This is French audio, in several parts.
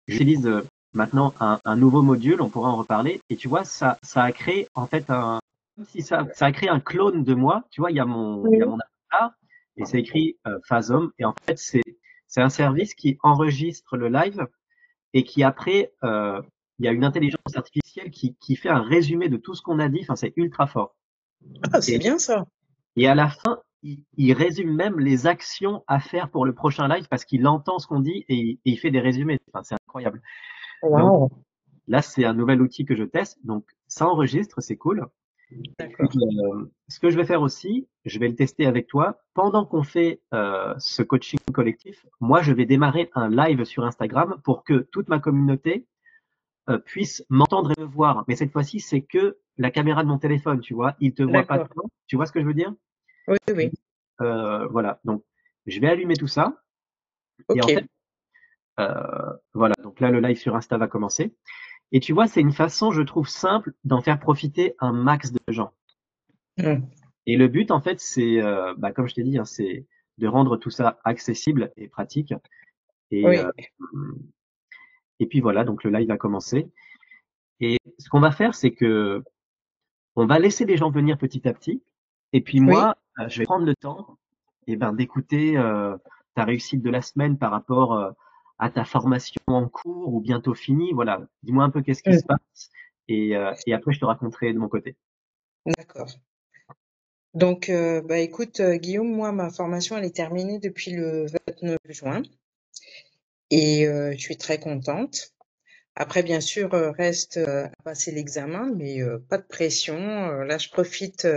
j'utilise maintenant un nouveau module, on pourra en reparler. Et tu vois, ça a créé en fait comme si ça a créé un clone de moi. Tu vois, il y a Oui. mon avatar et c'est écrit Phasm. Et en fait, c'est un service qui enregistre le live et qui après, il y a une intelligence artificielle qui fait un résumé de tout ce qu'on a dit. Enfin, c'est ultra fort. Ah, c'est Et, bien ça. et à la fin, il résume même les actions à faire pour le prochain live parce qu'il entend ce qu'on dit et il fait des résumés. Enfin, c'est incroyable. Donc Waouh. là, c'est un nouvel outil que je teste. Donc ça enregistre, c'est cool. Et puis, D'accord. ce que je vais faire aussi, je vais le tester avec toi. Pendant qu'on fait ce coaching collectif, moi, je vais démarrer un live sur Instagram pour que toute ma communauté puisse m'entendre et me voir. Mais cette fois-ci, c'est que la caméra de mon téléphone, tu vois. Il te voit pas D'accord. toi. Tu vois ce que je veux dire? Oui, oui. Voilà. Donc, je vais allumer tout ça. Et en Ok. fait, voilà. Donc là, le live sur Insta va commencer. Et tu vois, c'est une façon, je trouve, simple d'en faire profiter un max de gens. Mm. Et le but, en fait, c'est, comme je t'ai dit, hein, c'est de rendre tout ça accessible et pratique. Et, Oui. et puis voilà, donc le live va commencer. Et ce qu'on va faire, c'est que on va laisser les gens venir petit à petit. Et puis Oui. moi, je vais prendre le temps, d'écouter ta réussite de la semaine par rapport à ta formation en cours ou bientôt finie. Voilà, dis-moi un peu qu'est-ce qui se Mm. passe. Et après, je te raconterai de mon côté. D'accord. Donc, bah écoute, Guillaume, moi, ma formation, elle est terminée depuis le 29 juin et je suis très contente. Après, bien sûr, reste à passer l'examen, mais pas de pression. Là, je profite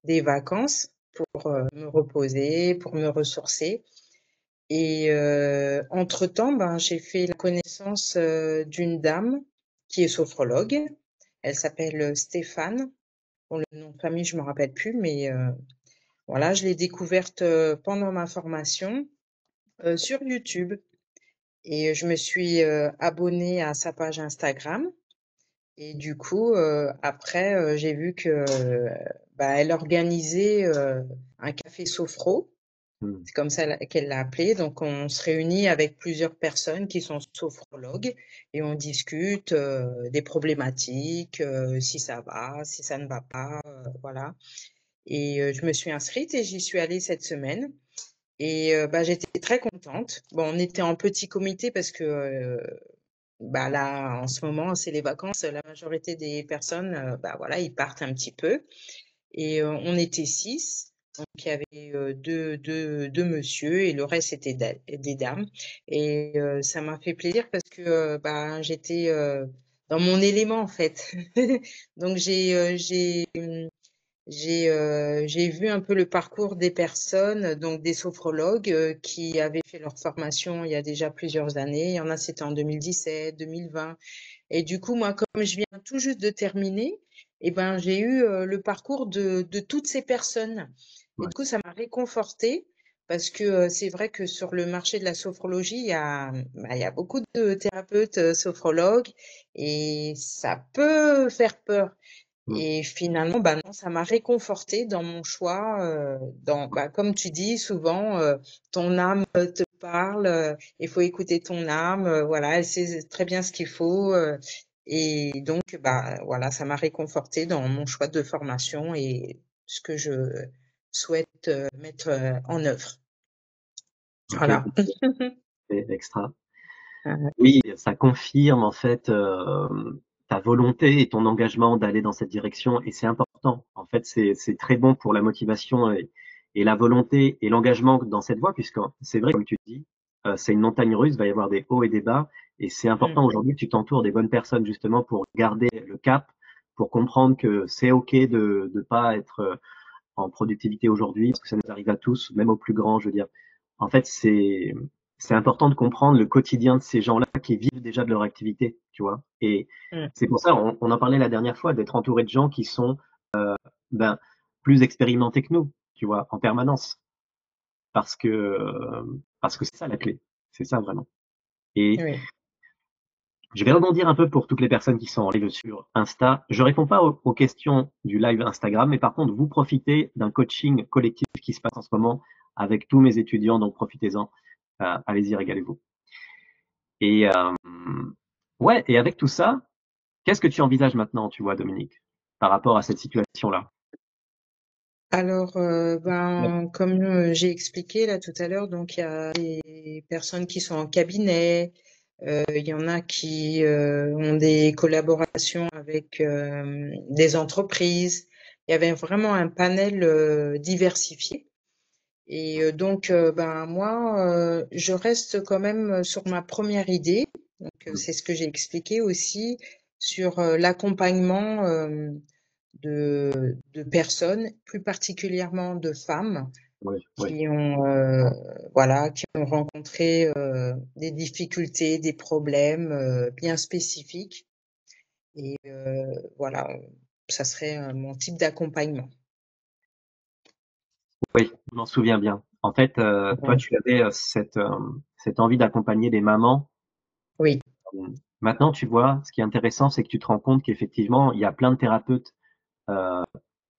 des vacances pour me reposer, pour me ressourcer. Et entre-temps, ben, j'ai fait la connaissance d'une dame qui est sophrologue. Elle s'appelle Stéphane. Bon, le nom de famille, je me rappelle plus, mais voilà, je l'ai découverte pendant ma formation sur YouTube. Et je me suis abonnée à sa page Instagram. Et du coup, après, j'ai vu que bah, elle organisait un café sophro. Hmm. C'est comme ça qu'elle l'a appelé. Donc, on se réunit avec plusieurs personnes qui sont sophrologues et on discute des problématiques, si ça va, si ça ne va pas, voilà. Et je me suis inscrite et j'y suis allée cette semaine. Et bah, j'étais très contente. Bon, on était en petit comité parce que bah là, en ce moment, c'est les vacances. La majorité des personnes, bah voilà, ils partent un petit peu. Et on était 6. Donc, il y avait deux messieurs et le reste, c'était des dames. Et ça m'a fait plaisir parce que bah, j'étais dans mon élément, en fait. Donc, j'ai vu un peu le parcours des personnes, donc des sophrologues qui avaient fait leur formation il y a déjà plusieurs années. Il y en a, c'était en 2017, 2020. Et du coup, moi, comme je viens tout juste de terminer, eh ben, j'ai eu le parcours de toutes ces personnes. Et Ouais. du coup, ça m'a réconfortée parce que c'est vrai que sur le marché de la sophrologie, il y a beaucoup de thérapeutes sophrologues et ça peut faire peur. Hmm. Et finalement, bah non, ça m'a réconfortée dans mon choix. Bah, comme tu dis souvent, ton âme te parle, il faut écouter ton âme. Voilà, elle sait très bien ce qu'il faut. Et donc, bah voilà, ça m'a réconfortée dans mon choix de formation et ce que je souhaite mettre en œuvre. Ok, Voilà. c'est extra. Euh, Oui, ça confirme en fait ta volonté et ton engagement d'aller dans cette direction et c'est important. En fait, c'est très bon pour la motivation et la volonté et l'engagement dans cette voie puisque c'est vrai comme tu dis, c'est une montagne russe, il va y avoir des hauts et des bas et c'est mm, important aujourd'hui que tu t'entoures des bonnes personnes justement pour garder le cap, pour comprendre que c'est ok de ne pas être en productivité aujourd'hui parce que ça nous arrive à tous, même aux plus grands, je veux dire. En fait, c'est important de comprendre le quotidien de ces gens-là qui vivent déjà de leur activité, tu vois. Et mm. c'est pour ça, on en parlait la dernière fois, d'être entouré de gens qui sont ben, plus expérimentés que nous, tu vois, en permanence. Parce que c'est ça la clé. C'est ça vraiment. Et Oui. je vais rebondir un peu pour toutes les personnes qui sont en live sur Insta. Je réponds pas aux questions du live Instagram, mais par contre, vous profitez d'un coaching collectif qui se passe en ce moment avec tous mes étudiants, donc profitez-en. Allez-y, régalez-vous. Et Ouais, et avec tout ça, qu'est-ce que tu envisages maintenant, tu vois, Dominique, par rapport à cette situation-là? Alors, Ouais, ben, comme j'ai expliqué là tout à l'heure, donc il y a des personnes qui sont en cabinet, il y en a qui ont des collaborations avec des entreprises. Il y avait vraiment un panel diversifié. Et donc, ben moi, je reste quand même sur ma première idée. Donc, mm, c'est ce que j'ai expliqué aussi sur l'accompagnement de personnes, plus particulièrement de femmes ouais, ouais. qui ont, voilà, qui ont rencontré des difficultés, des problèmes bien spécifiques. Et voilà, ça serait mon type d'accompagnement. Oui, je m'en souviens bien. En fait, toi, Ouais. tu avais cette envie d'accompagner des mamans. Oui. Maintenant, tu vois, ce qui est intéressant, c'est que tu te rends compte qu'effectivement, il y a plein de thérapeutes. euh,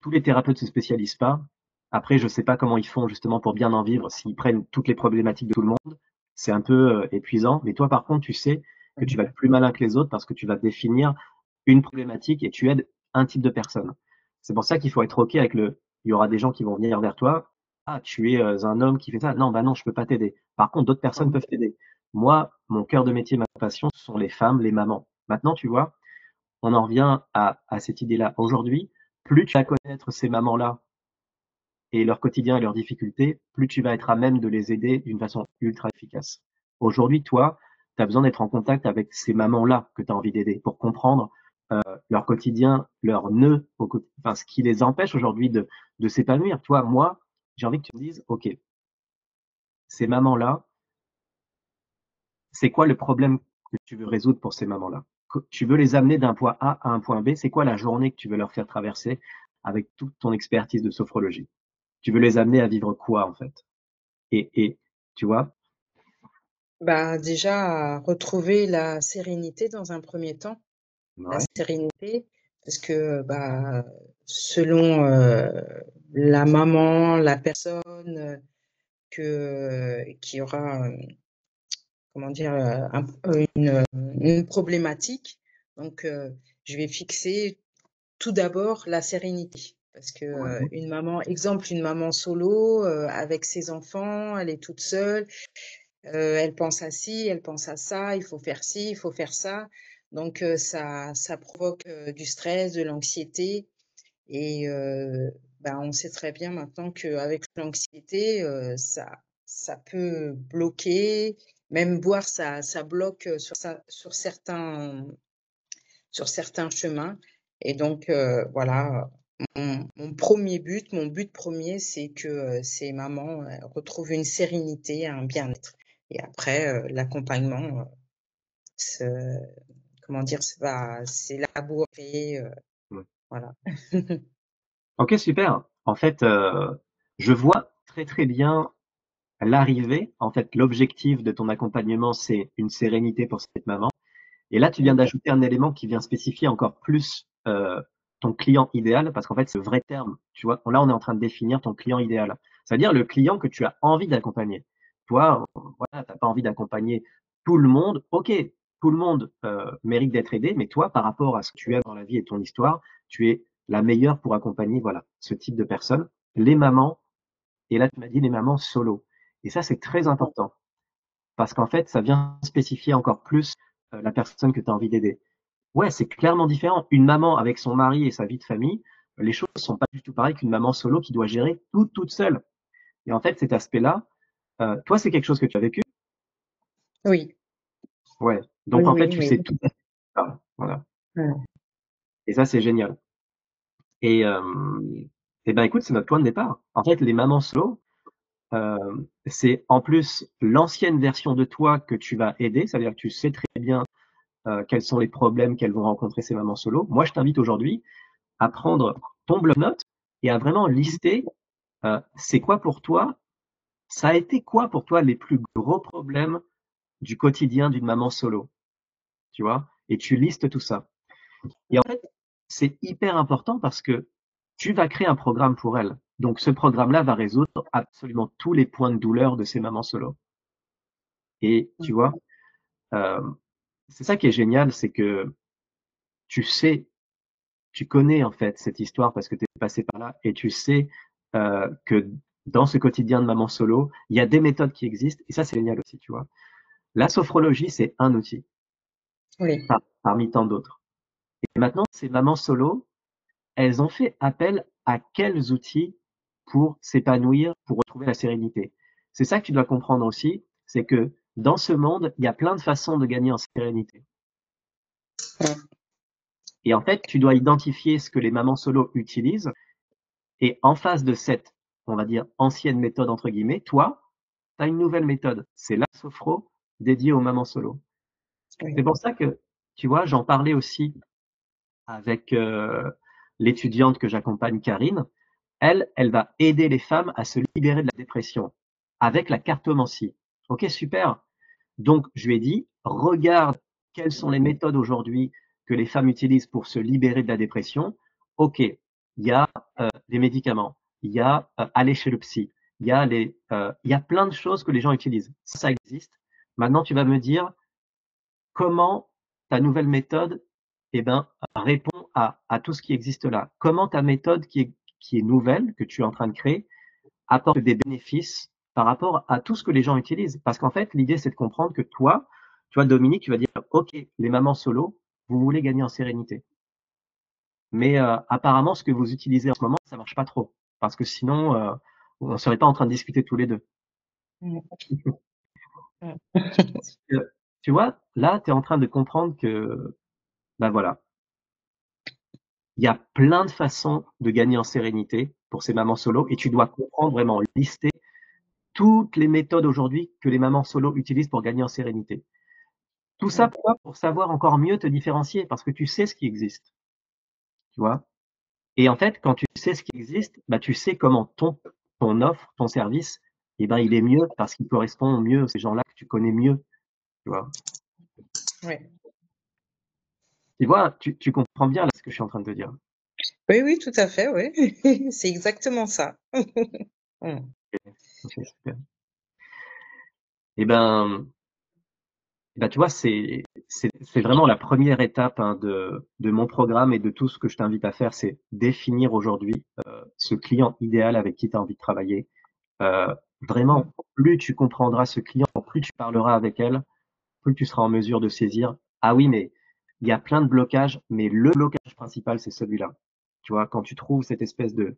Tous les thérapeutes se spécialisent pas. Après, je sais pas comment ils font justement pour bien en vivre, s'ils prennent toutes les problématiques de tout le monde. C'est un peu épuisant. Mais toi, par contre, tu sais que tu vas être plus malin que les autres parce que tu vas définir une problématique et tu aides un type de personne. C'est pour ça qu'il faut être OK avec il y aura des gens qui vont venir vers toi. Ah, tu es un homme qui fait ça. Non, bah non, je peux pas t'aider. Par contre, d'autres personnes peuvent t'aider. Moi, mon cœur de métier, ma passion, ce sont les femmes, les mamans. Maintenant, tu vois, on en revient à cette idée-là. Aujourd'hui, plus tu vas connaître ces mamans-là et leur quotidien et leurs difficultés, plus tu vas être à même de les aider d'une façon ultra efficace. Aujourd'hui, toi, tu as besoin d'être en contact avec ces mamans-là que tu as envie d'aider pour comprendre leur quotidien, leurs nœuds, enfin, ce qui les empêche aujourd'hui de s'épanouir. Toi, moi, j'ai envie que tu me dises, OK, ces mamans-là, c'est quoi le problème que tu veux résoudre pour ces mamans-là? Tu veux les amener d'un point A à un point B, c'est quoi la journée que tu veux leur faire traverser avec toute ton expertise de sophrologie? Tu veux les amener à vivre quoi, en fait? Et tu vois? Bah, déjà, retrouver la sérénité dans un premier temps. La Ouais, sérénité, parce que bah, selon la maman, la personne qui aura, comment dire, une problématique, donc je vais fixer tout d'abord la sérénité. Parce que ouais, une maman, exemple, une maman solo avec ses enfants, elle est toute seule, elle pense à ci, elle pense à ça, il faut faire ci, il faut faire ça. Donc ça provoque du stress, de l'anxiété. Et ben, on sait très bien maintenant qu'avec l'anxiété, ça peut bloquer, même voire ça bloque sur certains chemins. Et donc voilà, mon premier but, mon but premier, c'est que ces mamans retrouvent une sérénité, un bien-être. Et après, l'accompagnement, se- comment dire, c'est labouré, ouais. voilà. OK, super. En fait, je vois très, très bien l'arrivée. En fait, l'objectif de ton accompagnement, c'est une sérénité pour cette maman. Et là, tu viens d'ajouter un élément qui vient spécifier encore plus ton client idéal, parce qu'en fait, c'est le vrai terme. Tu vois, là, on est en train de définir ton client idéal. C'est-à-dire le client que tu as envie d'accompagner. Toi, voilà, tu n'as pas envie d'accompagner tout le monde. OK, tout le monde mérite d'être aidé, mais toi, par rapport à ce que tu aimes dans la vie et ton histoire, tu es la meilleure pour accompagner voilà, ce type de personnes, les mamans, et là, tu m'as dit les mamans solo. Et ça, c'est très important, parce qu'en fait, ça vient spécifier encore plus la personne que tu as envie d'aider. Ouais, c'est clairement différent. Une maman avec son mari et sa vie de famille, les choses sont pas du tout pareilles qu'une maman solo qui doit gérer tout toute seule. Et en fait, cet aspect-là, toi, c'est quelque chose que tu as vécu? Oui, Ouais. oui, Donc en fait, oui, tu oui. sais tout à fait ça. Voilà. Mmh. Et ça, c'est génial. Et, euh, et ben écoute, c'est notre point de départ. En fait, les mamans solo, c'est en plus l'ancienne version de toi que tu vas aider. C'est-à-dire que tu sais très bien quels sont les problèmes qu'elles vont rencontrer ces mamans solo. Moi, je t'invite aujourd'hui à prendre ton bloc-notes et à vraiment lister c'est quoi pour toi, ça a été quoi pour toi les plus gros problèmes du quotidien d'une maman solo, tu vois? Et tu listes tout ça. Et en fait, c'est hyper important parce que tu vas créer un programme pour elle. Donc ce programme-là va résoudre absolument tous les points de douleur de ces mamans solo. Et tu vois, c'est ça qui est génial, c'est que tu sais, tu connais en fait cette histoire parce que tu es passé par là et tu sais que dans ce quotidien de maman solo, il y a des méthodes qui existent et ça c'est génial aussi, tu vois. La sophrologie, c'est un outil Oui, parmi tant d'autres. Et maintenant, ces mamans solo, elles ont fait appel à quels outils pour s'épanouir, pour retrouver la sérénité. C'est ça que tu dois comprendre aussi, c'est que dans ce monde, il y a plein de façons de gagner en sérénité. ouais, Et en fait, tu dois identifier ce que les mamans solo utilisent. Et en face de cette, on va dire, ancienne méthode, entre guillemets, toi, tu as une nouvelle méthode. C'est la sophro dédiée aux mamans solo. oui, C'est pour ça que, tu vois, j'en parlais aussi avec l'étudiante que j'accompagne, Karine. Elle va aider les femmes à se libérer de la dépression avec la cartomancie. Ok, super. Donc, je lui ai dit, regarde quelles sont les méthodes aujourd'hui que les femmes utilisent pour se libérer de la dépression. Ok, il y a des médicaments, il y a aller chez le psy, il y a plein de choses que les gens utilisent. Ça existe. Maintenant, tu vas me dire comment ta nouvelle méthode, eh ben, répond à tout ce qui existe là. Comment ta méthode qui est nouvelle, que tu es en train de créer, apporte des bénéfices par rapport à tout ce que les gens utilisent. Parce qu'en fait, l'idée, c'est de comprendre que toi, tu vois, Dominique, tu vas dire, OK, les mamans solo, vous voulez gagner en sérénité. Mais apparemment, ce que vous utilisez en ce moment, ça marche pas trop. Parce que sinon, on ne serait pas en train de discuter tous les deux. mm, mm. Tu vois, là, tu es en train de comprendre que, ben voilà, il y a plein de façons de gagner en sérénité pour ces mamans solo et tu dois comprendre vraiment, lister toutes les méthodes aujourd'hui que les mamans solo utilisent pour gagner en sérénité. Tout ça pourquoi? Pour savoir encore mieux te différencier parce que tu sais ce qui existe, tu vois? Et en fait, quand tu sais ce qui existe, bah, tu sais comment ton offre, ton service, eh ben, il est mieux parce qu'il correspond mieux à ces gens-là que tu connais mieux, tu vois? Oui, Tu vois, tu comprends bien là ce que je suis en train de te dire. oui, oui, tout à fait, oui. C'est exactement ça. Mm. OK, super. Et ben, tu vois, c'est vraiment la première étape, hein, de mon programme et de tout ce que je t'invite à faire, c'est définir aujourd'hui, ce client idéal avec qui tu as envie de travailler. Heu, Mm. Vraiment, plus tu comprendras ce client, plus tu parleras avec elle, plus tu seras en mesure de saisir: «Ah oui, mais il y a plein de blocages, mais le blocage principal, c'est celui-là». Tu vois? Quand tu trouves cette espèce de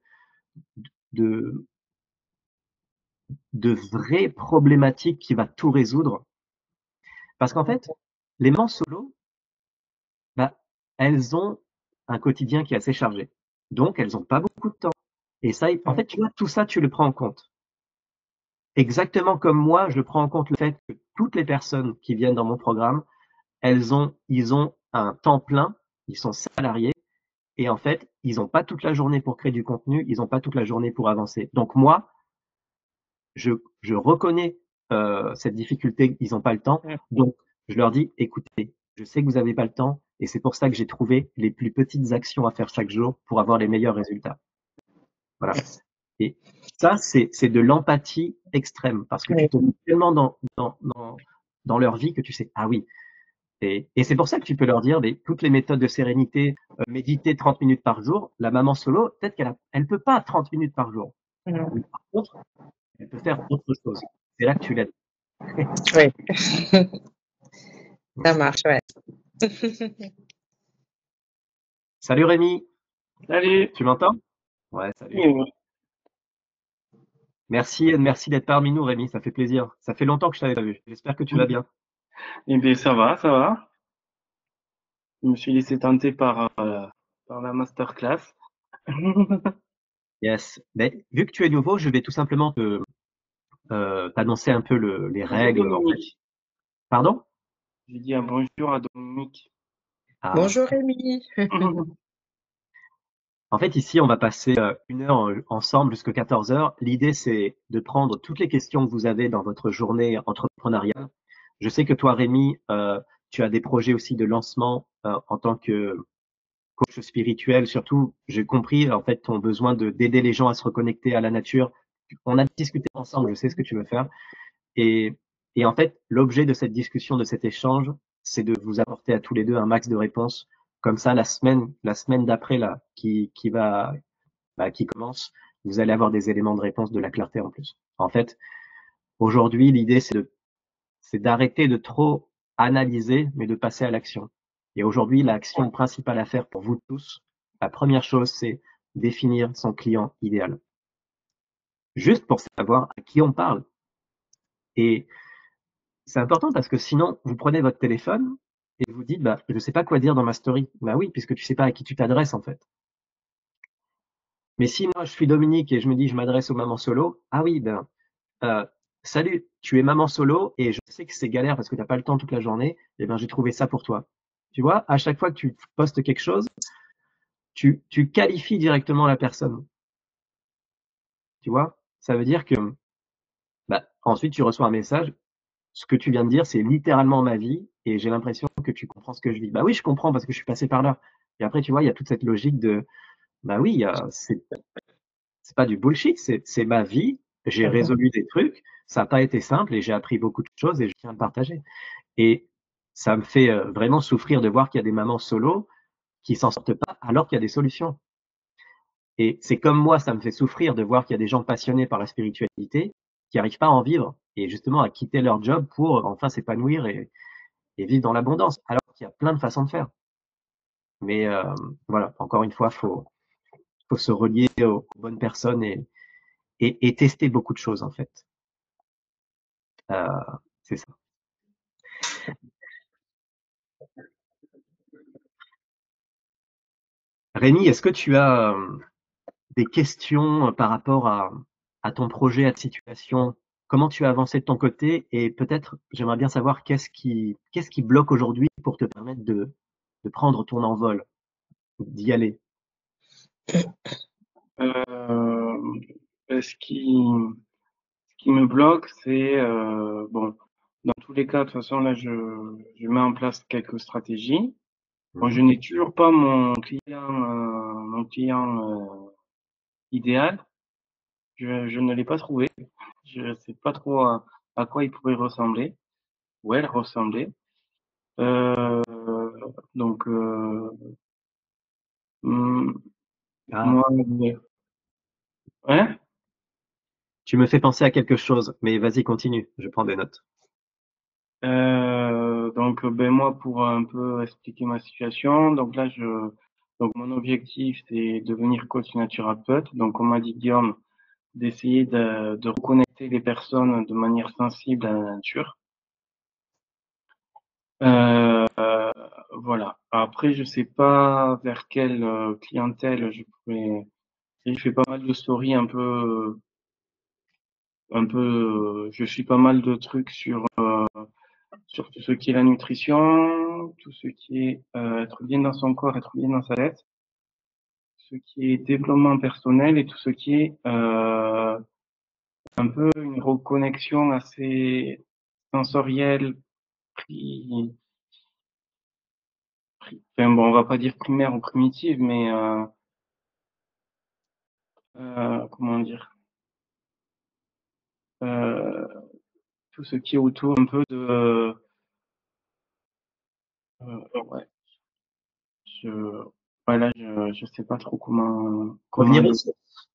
de vraie problématique qui va tout résoudre parce qu'en fait, les mamans solo, bah, elles ont un quotidien qui est assez chargé. Donc elles ont pas beaucoup de temps et ça, en Mm. fait, tu vois, tout ça, tu le prends en compte. Exactement comme moi, je prends en compte le fait que toutes les personnes qui viennent dans mon programme, ils ont un temps plein, ils sont salariés et en fait, ils n'ont pas toute la journée pour créer du contenu, ils n'ont pas toute la journée pour avancer. Donc moi, je reconnais cette difficulté, ils n'ont pas le temps. Mm. Donc je leur dis, écoutez, je sais que vous n'avez pas le temps et c'est pour ça que j'ai trouvé les plus petites actions à faire chaque jour pour avoir les meilleurs résultats. Voilà. Et ça, c'est de l'empathie extrême parce que tu Oui. te mets tellement dans leur vie que tu sais, ah oui. Et c'est pour ça que tu peux leur dire, mais toutes les méthodes de sérénité, méditer 30 minutes par jour, la maman solo, peut-être elle peut pas 30 minutes par jour. Mais Mm. par contre, elle peut faire autre chose. C'est là que tu l'aides. Oui. Ça marche, ouais. Salut Rémi, Salut. tu m'entends? Ouais, salut. Oui, Merci d'être parmi nous, Rémi, ça fait plaisir. Ça fait longtemps que je t'avais pas vu. J'espère que tu vas bien. eh bien, ça va, ça va. Je me suis laissé tenter par la masterclass. Yes. Mais vu que tu es nouveau, je vais tout simplement t'annoncer un peu les Bonjour règles, en fait. Dominique. Pardon? J'ai dit un bonjour à Dominique. Ah. Bonjour Rémi. En fait, ici, on va passer 1 heure ensemble jusqu'à 14 heures. L'idée, c'est de prendre toutes les questions que vous avez dans votre journée entrepreneuriale. Je sais que toi, Rémi, tu as des projets aussi de lancement en tant que coach spirituel. Surtout, j'ai compris en fait ton besoin d'aider les gens à se reconnecter à la nature. On a discuté ensemble, je sais ce que tu veux faire. Et, et en fait, l'objet de cette discussion, de cet échange, c'est de vous apporter à tous les deux un max de réponses. Comme ça, la semaine d'après, là, qui commence, vous allez avoir des éléments de réponse, de la clarté en plus. En fait, aujourd'hui, l'idée, c'est d'arrêter de trop analyser, mais de passer à l'action. Et aujourd'hui, l'action principale à faire pour vous tous, la première chose, c'est définir son client idéal. Juste pour savoir à qui on parle. Et c'est important parce que sinon, vous prenez votre téléphone et vous dites, bah, je sais pas quoi dire dans ma story. Bah oui, puisque tu sais pas à qui tu t'adresses, en fait. Mais si moi, je suis Dominique et je me dis, je m'adresse aux mamans solo, ah oui, ben, salut, tu es maman solo et je sais que c'est galère parce que tu n'as pas le temps toute la journée, et ben, j'ai trouvé ça pour toi. Tu vois, à chaque fois que tu postes quelque chose, tu qualifies directement la personne. Tu vois, ça veut dire que, bah, ensuite, tu reçois un message. Ce que tu viens de dire, c'est littéralement ma vie et j'ai l'impression que tu comprends ce que je vis. Bah oui, je comprends parce que je suis passé par là. Et après, tu vois, il y a toute cette logique de, bah oui, c'est pas du bullshit, c'est ma vie. J'ai résolu des trucs. Ça n'a pas été simple et j'ai appris beaucoup de choses et je tiens à le partager. Et ça me fait vraiment souffrir de voir qu'il y a des mamans solo qui s'en sortent pas alors qu'il y a des solutions. Et c'est comme moi, ça me fait souffrir de voir qu'il y a des gens passionnés par la spiritualité qui n'arrivent pas à en vivre et justement à quitter leur job pour enfin s'épanouir et vivre dans l'abondance, alors qu'il y a plein de façons de faire. Mais voilà, encore une fois, faut se relier aux bonnes personnes et tester beaucoup de choses en fait. Euh, c'est ça. Rémi, est-ce que tu as des questions par rapport à ton projet, à ta situation? Comment tu as avancé de ton côté? Et peut-être, j'aimerais bien savoir qu'est-ce qui bloque aujourd'hui pour te permettre de prendre ton envol, d'y aller. Euh, ce qui me bloque, c'est bon, dans tous les cas, de toute façon, là, je mets en place quelques stratégies. Bon, je n'ai toujours pas mon client idéal. Je ne l'ai pas trouvé. Je sais pas trop à quoi il pourrait ressembler, ou elle ressembler. Euh, donc, hmm, Ah, moi, ouais. tu me fais penser à quelque chose, mais vas-y, continue, je prends des notes. Donc, ben moi, pour un peu expliquer ma situation, donc mon objectif, c'est devenir coach naturapheute. Donc, on m'a dit, Guillaume, d'essayer de reconnecter les personnes de manière sensible à la nature. Euh, voilà. Après, je sais pas vers quelle clientèle je pourrais. Je fais pas mal de stories je suis pas mal de trucs sur tout ce qui est la nutrition, tout ce qui est être bien dans son corps, être bien dans sa tête, ce qui est développement personnel et tout ce qui est un peu une reconnexion assez sensorielle, pri- enfin bon, on va pas dire primaire ou primitive, mais comment dire, euh, tout ce qui est autour un peu de, ouais, je, voilà, je sais pas trop comment Revenir aux dire. sources,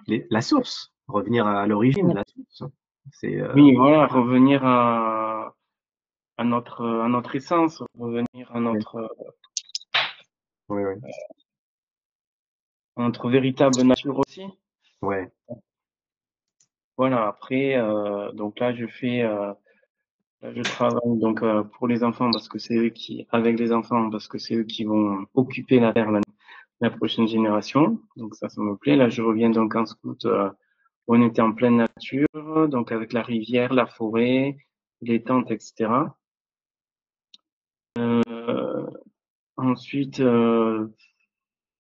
la source, revenir à l'origine, la source. C'est Oui, voilà, revenir à notre essence, revenir ouais, ouais, ouais, à notre véritable nature aussi. ouais. Voilà, après, donc là, je travaille donc pour les enfants parce que c'est eux avec les enfants, parce que c'est eux qui vont occuper la terre la prochaine génération. Donc ça me plaît. Là, je reviens donc en scout, on était en pleine nature, donc avec la rivière, la forêt, les tentes, etc. Ensuite,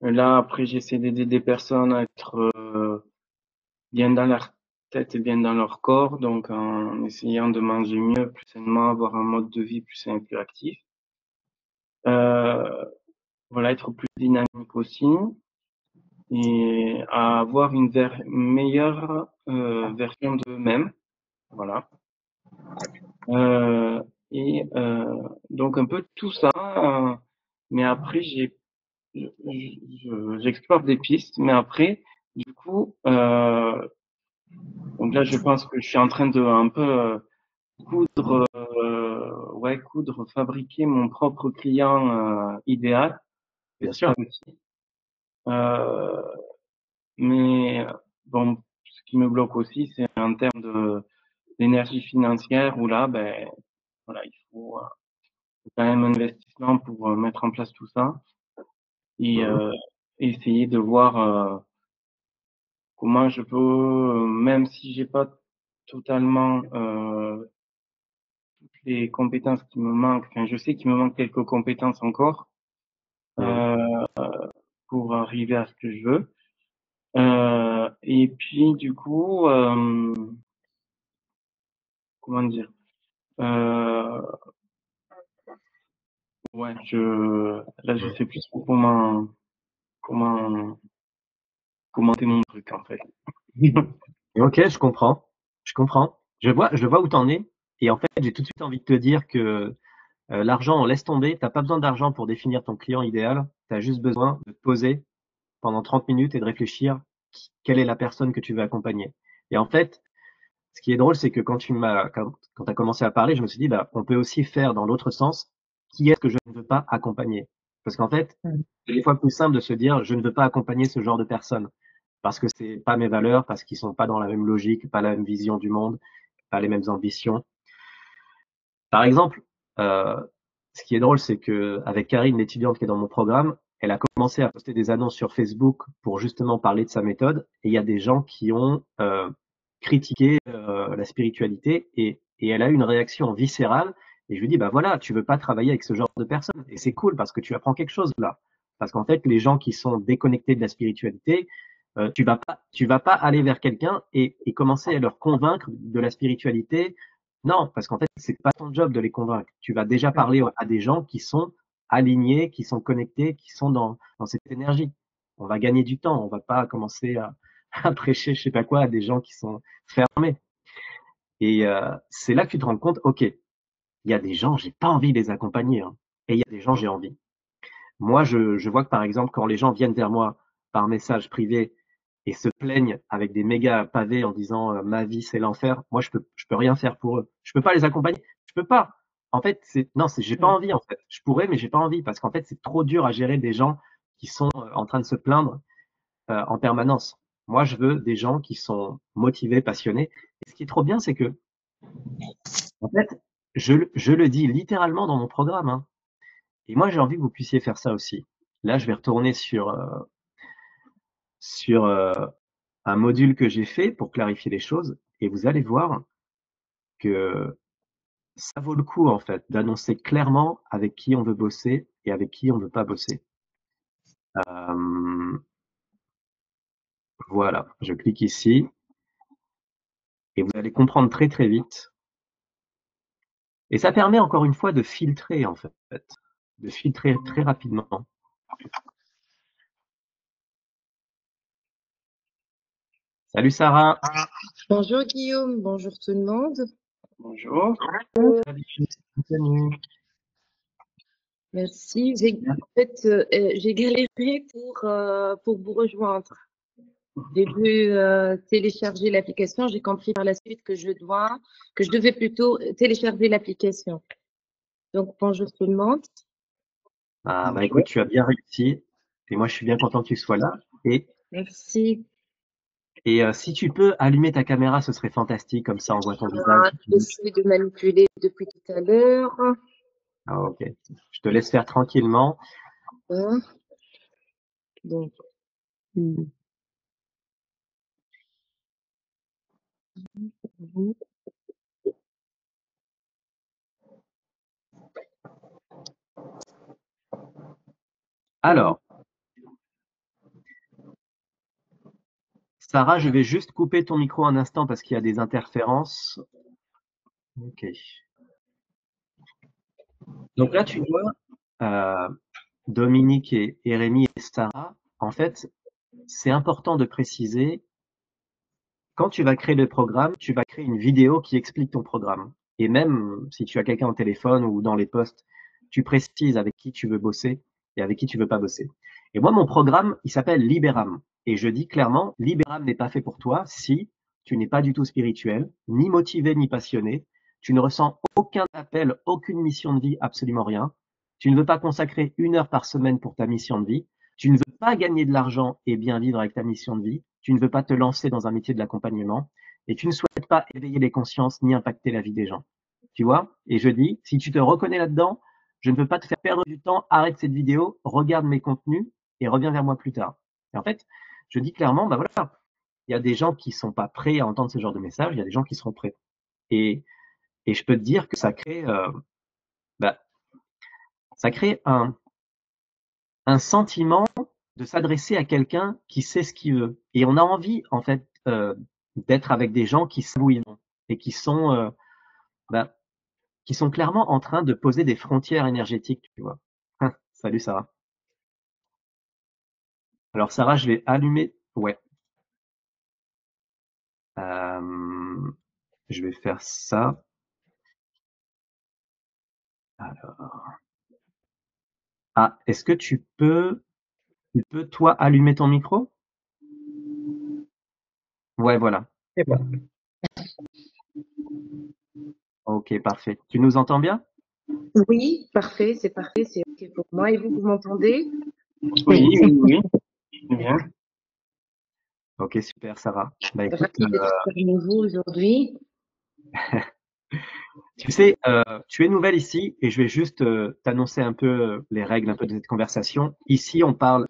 là, après, j'essaie d'aider des personnes à être bien dans leur tête et bien dans leur corps, donc en essayant de manger mieux, plus sainement, avoir un mode de vie plus sain et plus actif. Euh, voilà, être plus dynamique aussi et à avoir une meilleure version d'eux-mêmes. Voilà. Et donc un peu tout ça. Mais après, j'explore des pistes. Mais après, du coup, donc là, je pense que je suis en train de un peu coudre, fabriquer mon propre client idéal Bien petit à sûr. petit. Euh, mais bon, ce qui me bloque aussi, c'est en termes d'énergie financière où là, ben voilà, il faut quand même un investissement pour mettre en place tout ça et Mhm. essayer de voir comment je peux, même si j'ai pas totalement les compétences qui me manquent, enfin je sais qu'il me manque quelques compétences encore Mhm. euh, pour arriver à ce que je veux. Et puis du coup, comment dire, euh, ouais, là je sais plus trop comment commenter mon truc en fait. Ok, je comprends. Je comprends. Je vois où t'en es. Et en fait, j'ai tout de suite envie de te dire que l'argent, on laisse tomber. T'as pas besoin d'argent pour définir ton client idéal. Tu as juste besoin de te poser pendant 30 minutes et de réfléchir quelle est la personne que tu veux accompagner. Et en fait, ce qui est drôle, c'est que quand tu as commencé à parler, je me suis dit, bah, on peut aussi faire dans l'autre sens, qui est-ce que je ne veux pas accompagner? Parce qu'en fait, Mm. c'est des fois plus simple de se dire, je ne veux pas accompagner ce genre de personnes parce que c'est pas mes valeurs, parce qu'ils sont pas dans la même logique, pas la même vision du monde, pas les mêmes ambitions. Par exemple, euh, ce qui est drôle, c'est que avec Karine, l'étudiante qui est dans mon programme, elle a commencé à poster des annonces sur Facebook pour justement parler de sa méthode. Et il y a des gens qui ont critiqué la spiritualité et elle a eu une réaction viscérale. Et je lui dis, bah voilà, tu veux pas travailler avec ce genre de personnes. Et c'est cool parce que tu apprends quelque chose là. Parce qu'en fait, les gens qui sont déconnectés de la spiritualité, tu vas pas aller vers quelqu'un et commencer à leur convaincre de la spiritualité. Non, parce qu'en fait, c'est pas ton job de les convaincre. Tu vas déjà parler à des gens qui sont alignés, qui sont connectés, qui sont dans cette énergie. On va gagner du temps. On va pas commencer à prêcher, je sais pas quoi, à des gens qui sont fermés. Et c'est là que tu te rends compte, ok, il y a des gens, j'ai pas envie de les accompagner, hein, et il y a des gens, j'ai envie. Moi, je vois que par exemple, quand les gens viennent vers moi par message privé et se plaignent avec des méga pavés en disant ma vie c'est l'enfer, moi je peux rien faire pour eux. Je peux pas les accompagner. Je peux pas. En fait, j'ai pas Mm. envie en fait. Je pourrais, mais j'ai pas envie parce qu'en fait c'est trop dur à gérer des gens qui sont en train de se plaindre en permanence. Moi, je veux des gens qui sont motivés, passionnés. Et ce qui est trop bien, c'est que en fait, je le dis littéralement dans mon programme, hein. Et moi, j'ai envie que vous puissiez faire ça aussi. Là, je vais retourner sur un module que j'ai fait pour clarifier les choses et vous allez voir que ça vaut le coup en fait d'annoncer clairement avec qui on veut bosser et avec qui on ne veut pas bosser. Euh, voilà, je clique ici et vous allez comprendre très très vite. Et ça permet encore une fois de filtrer en fait, de filtrer très rapidement. Salut Sarah. Bonjour Guillaume, bonjour tout le monde. Bonjour. Salut, bienvenue. Merci. En fait, j'ai galéré pour vous rejoindre. J'ai dû télécharger l'application. J'ai compris par la suite que je devais plutôt télécharger l'application. Donc, bonjour tout le monde. Ah, bah écoute, Bonjour. tu as bien réussi et moi je suis bien content que tu sois là. Et Merci. si tu peux allumer ta caméra, ce serait fantastique, comme ça on voit ton visage. J'essaie de manipuler depuis tout à l'heure. Ah, ok. Je te laisse faire tranquillement. Hein. Donc, Alors, Sarah, je vais juste couper ton micro un instant parce qu'il y a des interférences. Ok. Donc là, tu vois, euh, Dominique et Rémi et Sarah, en fait, c'est important de préciser, quand tu vas créer le programme, tu vas créer une vidéo qui explique ton programme. Et même si tu as quelqu'un au téléphone ou dans les posts, tu précises avec qui tu veux bosser et avec qui tu veux pas bosser. Et moi, mon programme, il s'appelle Libéram. Et je dis clairement, Libéram n'est pas fait pour toi si tu n'es pas du tout spirituel, ni motivé, ni passionné. Tu ne ressens aucun appel, aucune mission de vie, absolument rien. Tu ne veux pas consacrer 1 heure par semaine pour ta mission de vie. Tu ne veux pas gagner de l'argent et bien vivre avec ta mission de vie. Tu ne veux pas te lancer dans un métier de l'accompagnement et tu ne souhaites pas éveiller les consciences ni impacter la vie des gens. Tu vois? Et je dis, si tu te reconnais là-dedans, je ne veux pas te faire perdre du temps, arrête cette vidéo, regarde mes contenus et reviens vers moi plus tard. Et en fait, je dis clairement, bah voilà, il y a des gens qui sont pas prêts à entendre ce genre de message, il y a des gens qui seront prêts. Et, et je peux te dire que bah, ça crée un sentiment de s'adresser à quelqu'un qui sait ce qu'il veut. Et on a envie, en fait, d'être avec des gens qui savent où ils vont et bah, qui sont clairement en train de poser des frontières énergétiques, tu vois. Salut Sarah. Alors Sarah, je vais allumer. Ouais. Je vais faire ça. Alors. Ah, est-ce que tu peux toi allumer ton micro? Ouais, voilà. C'est bon. Ok, parfait. Tu nous entends bien? Oui, parfait, c'est OK pour moi. Et vous m'entendez? Oui, oui, bien. Ok, super, Sarah. Bah écoute, Ravi d'être parmi vous aujourd'hui. tu sais, tu es nouvelle ici et je vais juste t'annoncer un peu les règles un peu de cette conversation. Ici, on parle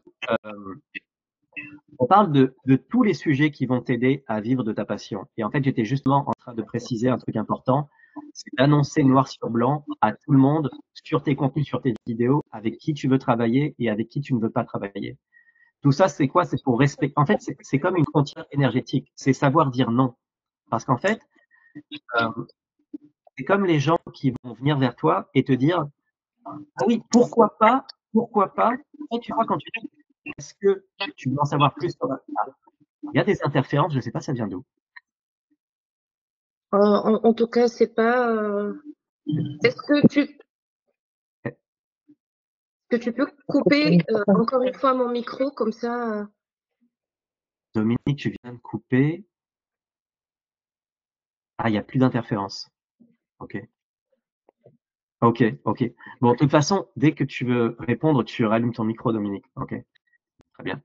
de tous les sujets qui vont t'aider à vivre de ta passion. Et en fait, j'étais justement en train de préciser un truc important, c'est d'annoncer noir sur blanc à tout le monde sur tes contenus, sur tes vidéos, avec qui tu veux travailler et avec qui tu ne veux pas travailler. Tout ça, c'est quoi? C'est pour respecter. En fait, c'est comme une frontière énergétique. C'est savoir dire non. Parce qu'en fait, euh, c'est comme les gens qui vont venir vers toi et te dire, ah oui, pourquoi pas. Et tu vois, quand tu dis, est-ce que tu veux en savoir plus sur la... Il y a des interférences, je ne sais pas ça vient d'où. En tout cas, c'est pas. Est-ce que tu peux couper encore une fois mon micro comme ça? Dominique, tu viens de couper. Ah, il n'y a plus d'interférence. Ok. Ok, ok. Bon, de toute façon, dès que tu veux répondre, tu rallumes ton micro, Dominique. Ok, très bien.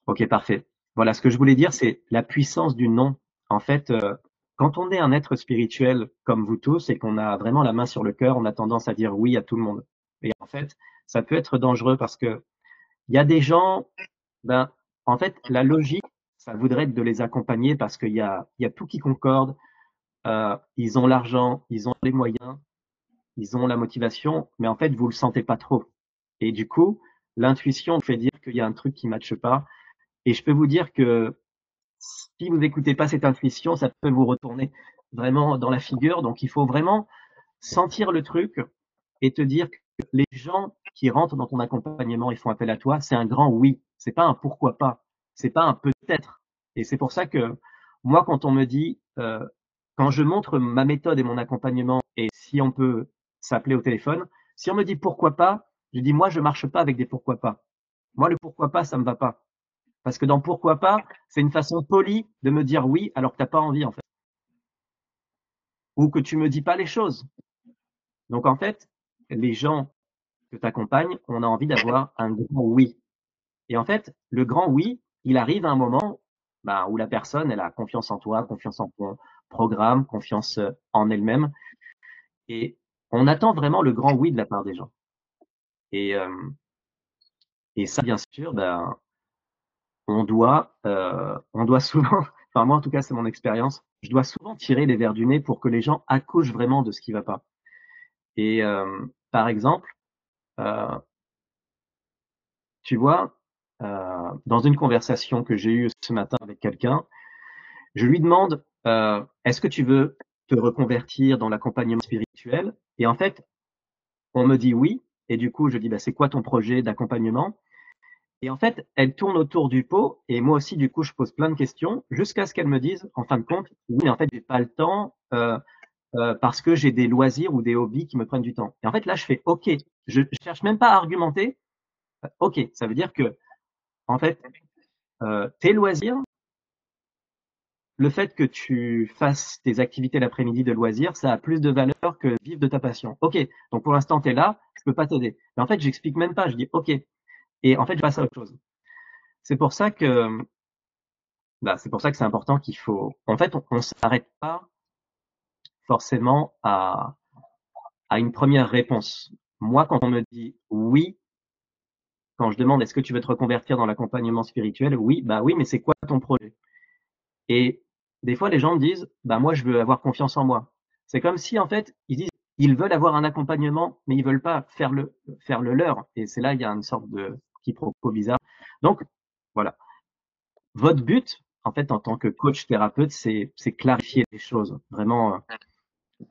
Ok, parfait. Voilà, ce que je voulais dire, c'est la puissance du non. En fait, quand on est un être spirituel comme vous tous et qu'on a vraiment la main sur le cœur, on a tendance à dire oui à tout le monde. Et en fait, ça peut être dangereux parce que il y a des gens, ben, en fait, la logique, ça voudrait être de les accompagner parce qu'il y a tout qui concorde. Ils ont l'argent, ils ont les moyens, ils ont la motivation, mais en fait, vous le sentez pas trop. Et du coup, l'intuition vous fait dire qu'il y a un truc qui matche pas. Et je peux vous dire que si vous n'écoutez pas cette intuition, ça peut vous retourner vraiment dans la figure. Donc, il faut vraiment sentir le truc et te dire que les gens qui rentrent dans ton accompagnement et font appel à toi, c'est un grand oui. C'est pas un pourquoi pas. C'est pas un peut-être. Et c'est pour ça que moi, quand on me dit, quand je montre ma méthode et mon accompagnement, et si on peut s'appeler au téléphone, si on me dit pourquoi pas, je dis moi, je marche pas avec des pourquoi pas. Moi, le pourquoi pas, ça me va pas. Parce que dans pourquoi pas, c'est une façon polie de me dire oui alors que t'as pas envie, en fait. Ou que tu me dis pas les choses. Donc, en fait, les gens que tu accompagnes, on a envie d'avoir un grand oui. Et en fait, le grand oui, il arrive à un moment où la personne, elle a confiance en toi, confiance en ton programme, confiance en elle-même. Et on attend vraiment le grand oui de la part des gens. Et, euh, et ça, bien sûr, on doit souvent, enfin moi en tout cas, c'est mon expérience, je dois souvent tirer les verres du nez pour que les gens accouchent vraiment de ce qui va pas. Et par exemple, euh, tu vois, dans une conversation que j'ai eue ce matin avec quelqu'un, je lui demande, est-ce que tu veux te reconvertir dans l'accompagnement spirituel? Et en fait, on me dit oui. Et du coup, je dis, bah, c'est quoi ton projet d'accompagnement? Et en fait, elle tourne autour du pot. Et moi aussi, du coup, je pose plein de questions jusqu'à ce qu'elle me dise, en fin de compte, oui, mais en fait, j'ai pas le temps. parce que j'ai des loisirs ou des hobbies qui me prennent du temps. Et en fait, là, je fais OK. Je cherche même pas à argumenter. OK, ça veut dire que, en fait, tes loisirs, le fait que tu fasses tes activités l'après-midi de loisirs, ça a plus de valeur que vivre de ta passion. OK, donc pour l'instant, tu es là, je peux pas t'aider. Mais en fait, j'explique même pas, je dis OK. Et en fait, je passe à autre chose. C'est pour ça que, c'est pour ça que c'est important qu'il faut, en fait, on s'arrête pas forcément à une première réponse. Moi, quand on me dit oui, quand je demande est-ce que tu veux te reconvertir dans l'accompagnement spirituel, oui, bah oui, mais c'est quoi ton projet? Et des fois, les gens me disent, bah moi, je veux avoir confiance en moi. C'est comme si, en fait, ils disent, ils veulent avoir un accompagnement, mais ils veulent pas faire le leur. Et c'est là, il y a une sorte de quiproquo bizarre. Donc, voilà. Votre but, en fait, en tant que coach thérapeute, c'est clarifier les choses. Vraiment,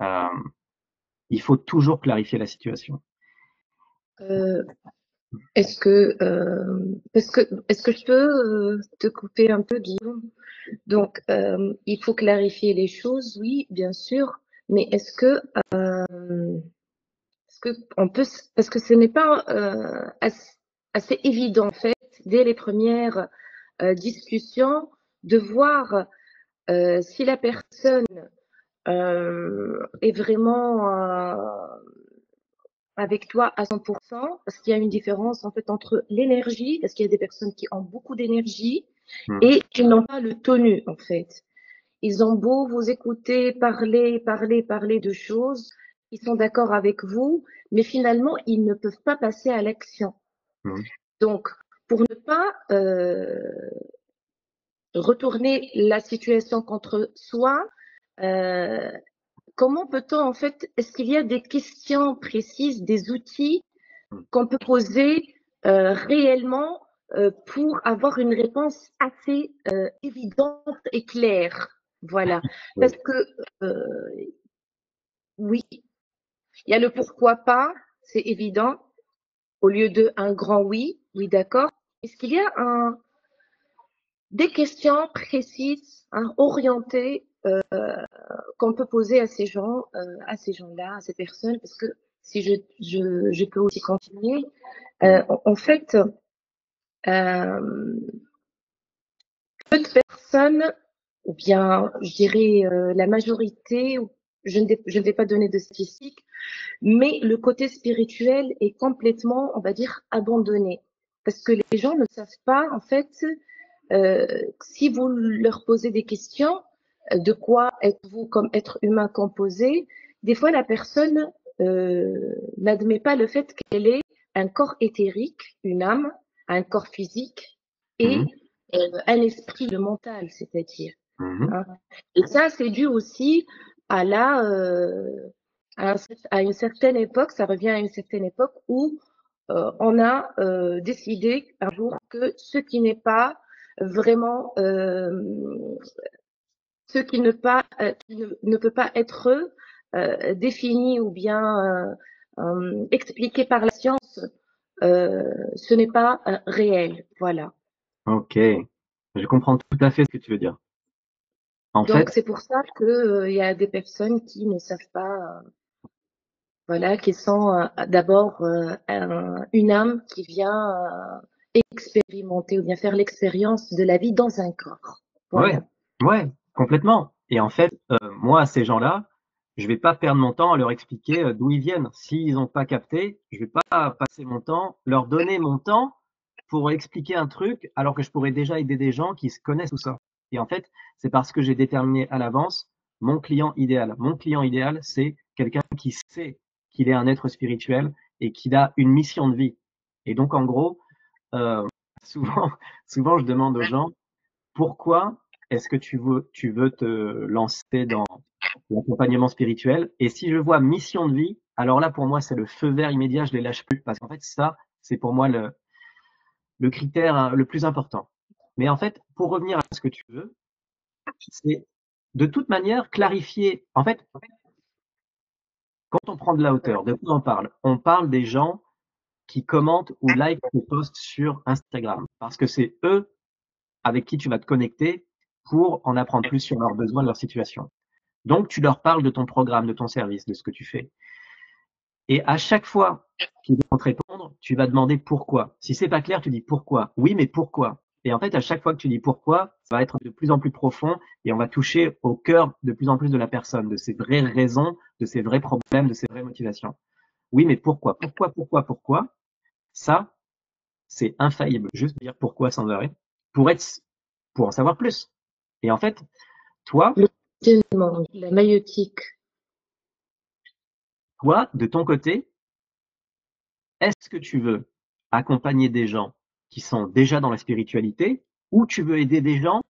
euh, il faut toujours clarifier la situation. Euh, est-ce que, est-ce que je peux te couper un peu, Guillaume? Donc, il faut clarifier les choses, oui, bien sûr, mais est-ce que on peut, parce que ce n'est pas assez évident, en fait, dès les premières discussions, de voir si la personne est vraiment avec toi à 100%, parce qu'il y a une différence en fait entre l'énergie, parce qu'il y a des personnes qui ont beaucoup d'énergie et qui n'ont pas le tonu en fait. Ils ont beau vous écouter, parler de choses, ils sont d'accord avec vous, mais finalement, ils ne peuvent pas passer à l'action. Mmh. Donc, pour ne pas retourner la situation contre soi, comment peut-on en fait, est-ce qu'il y a des questions précises, des outils qu'on peut poser réellement pour avoir une réponse assez évidente et claire? Voilà. Oui. Parce que oui, il y a le pourquoi pas, c'est évident, au lieu de un grand oui, oui d'accord. Est-ce qu'il y a des questions précises, orientées qu'on peut poser à ces gens, à ces gens-là, à ces personnes, parce que si je peux aussi continuer, en fait, peu de personnes, ou bien je dirais la majorité, je ne vais pas donner de statistiques, mais le côté spirituel est complètement, on va dire, abandonné. Parce que les gens ne savent pas, en fait, si vous leur posez des questions, de quoi êtes-vous comme être humain composé, des fois la personne n'admet pas le fait qu'elle ait un corps éthérique, une âme, un corps physique et un esprit, le mental, c'est-à-dire. Mmh. Hein. Et ça, c'est dû aussi à à une certaine époque, ça revient à une certaine époque où on a décidé un jour que ce qui n'est pas vraiment, ce qui ne peut pas être défini ou bien expliqué par la science, ce n'est pas réel. Voilà. OK. Je comprends tout à fait ce que tu veux dire. En Donc, fait, c'est pour ça que il y a des personnes qui ne savent pas, voilà, qui sont d'abord une âme qui vient expérimenter ou bien faire l'expérience de la vie dans un corps. ouais, Voilà. ouais, complètement. Et en fait, moi, ces gens-là, je vais pas perdre mon temps à leur expliquer d'où ils viennent. S'ils n'ont pas capté, je vais pas passer mon temps, leur donner mon temps pour expliquer un truc, alors que je pourrais déjà aider des gens qui se connaissent tout ça. Et en fait, c'est parce que j'ai déterminé à l'avance mon client idéal. Mon client idéal, c'est quelqu'un qui sait qu'il est un être spirituel et qu'il a une mission de vie. Et donc, en gros, euh, souvent, souvent, je demande aux gens, pourquoi est-ce que tu veux te lancer dans l'accompagnement spirituel? Et si je vois mission de vie, alors là, pour moi, c'est le feu vert immédiat, je les lâche plus. Parce qu'en fait, ça, c'est pour moi le critère le plus important. Mais en fait, pour revenir à ce que tu veux, c'est de toute manière clarifier. En fait, quand on prend de la hauteur, de quoi on parle? On parle des gens qui commentent ou like tes posts sur Instagram. Parce que c'est eux avec qui tu vas te connecter pour en apprendre plus sur leurs besoins, leur situation. Donc, tu leur parles de ton programme, de ton service, de ce que tu fais. Et à chaque fois qu'ils vont te répondre, tu vas demander pourquoi. Si c'est pas clair, tu dis pourquoi. Oui, mais pourquoi? Et en fait, à chaque fois que tu dis pourquoi, ça va être de plus en plus profond et on va toucher au cœur de plus en plus de la personne, de ses vraies raisons, de ses vrais problèmes, de ses vraies motivations. Oui, mais pourquoi? Pourquoi? Ça, c'est infaillible. Juste dire pourquoi sans arrêt pour en savoir plus. Et en fait, toi, Le questionnement, la maïotique. de ton côté, est-ce que tu veux accompagner des gens qui sont déjà dans la spiritualité ou tu veux aider des gens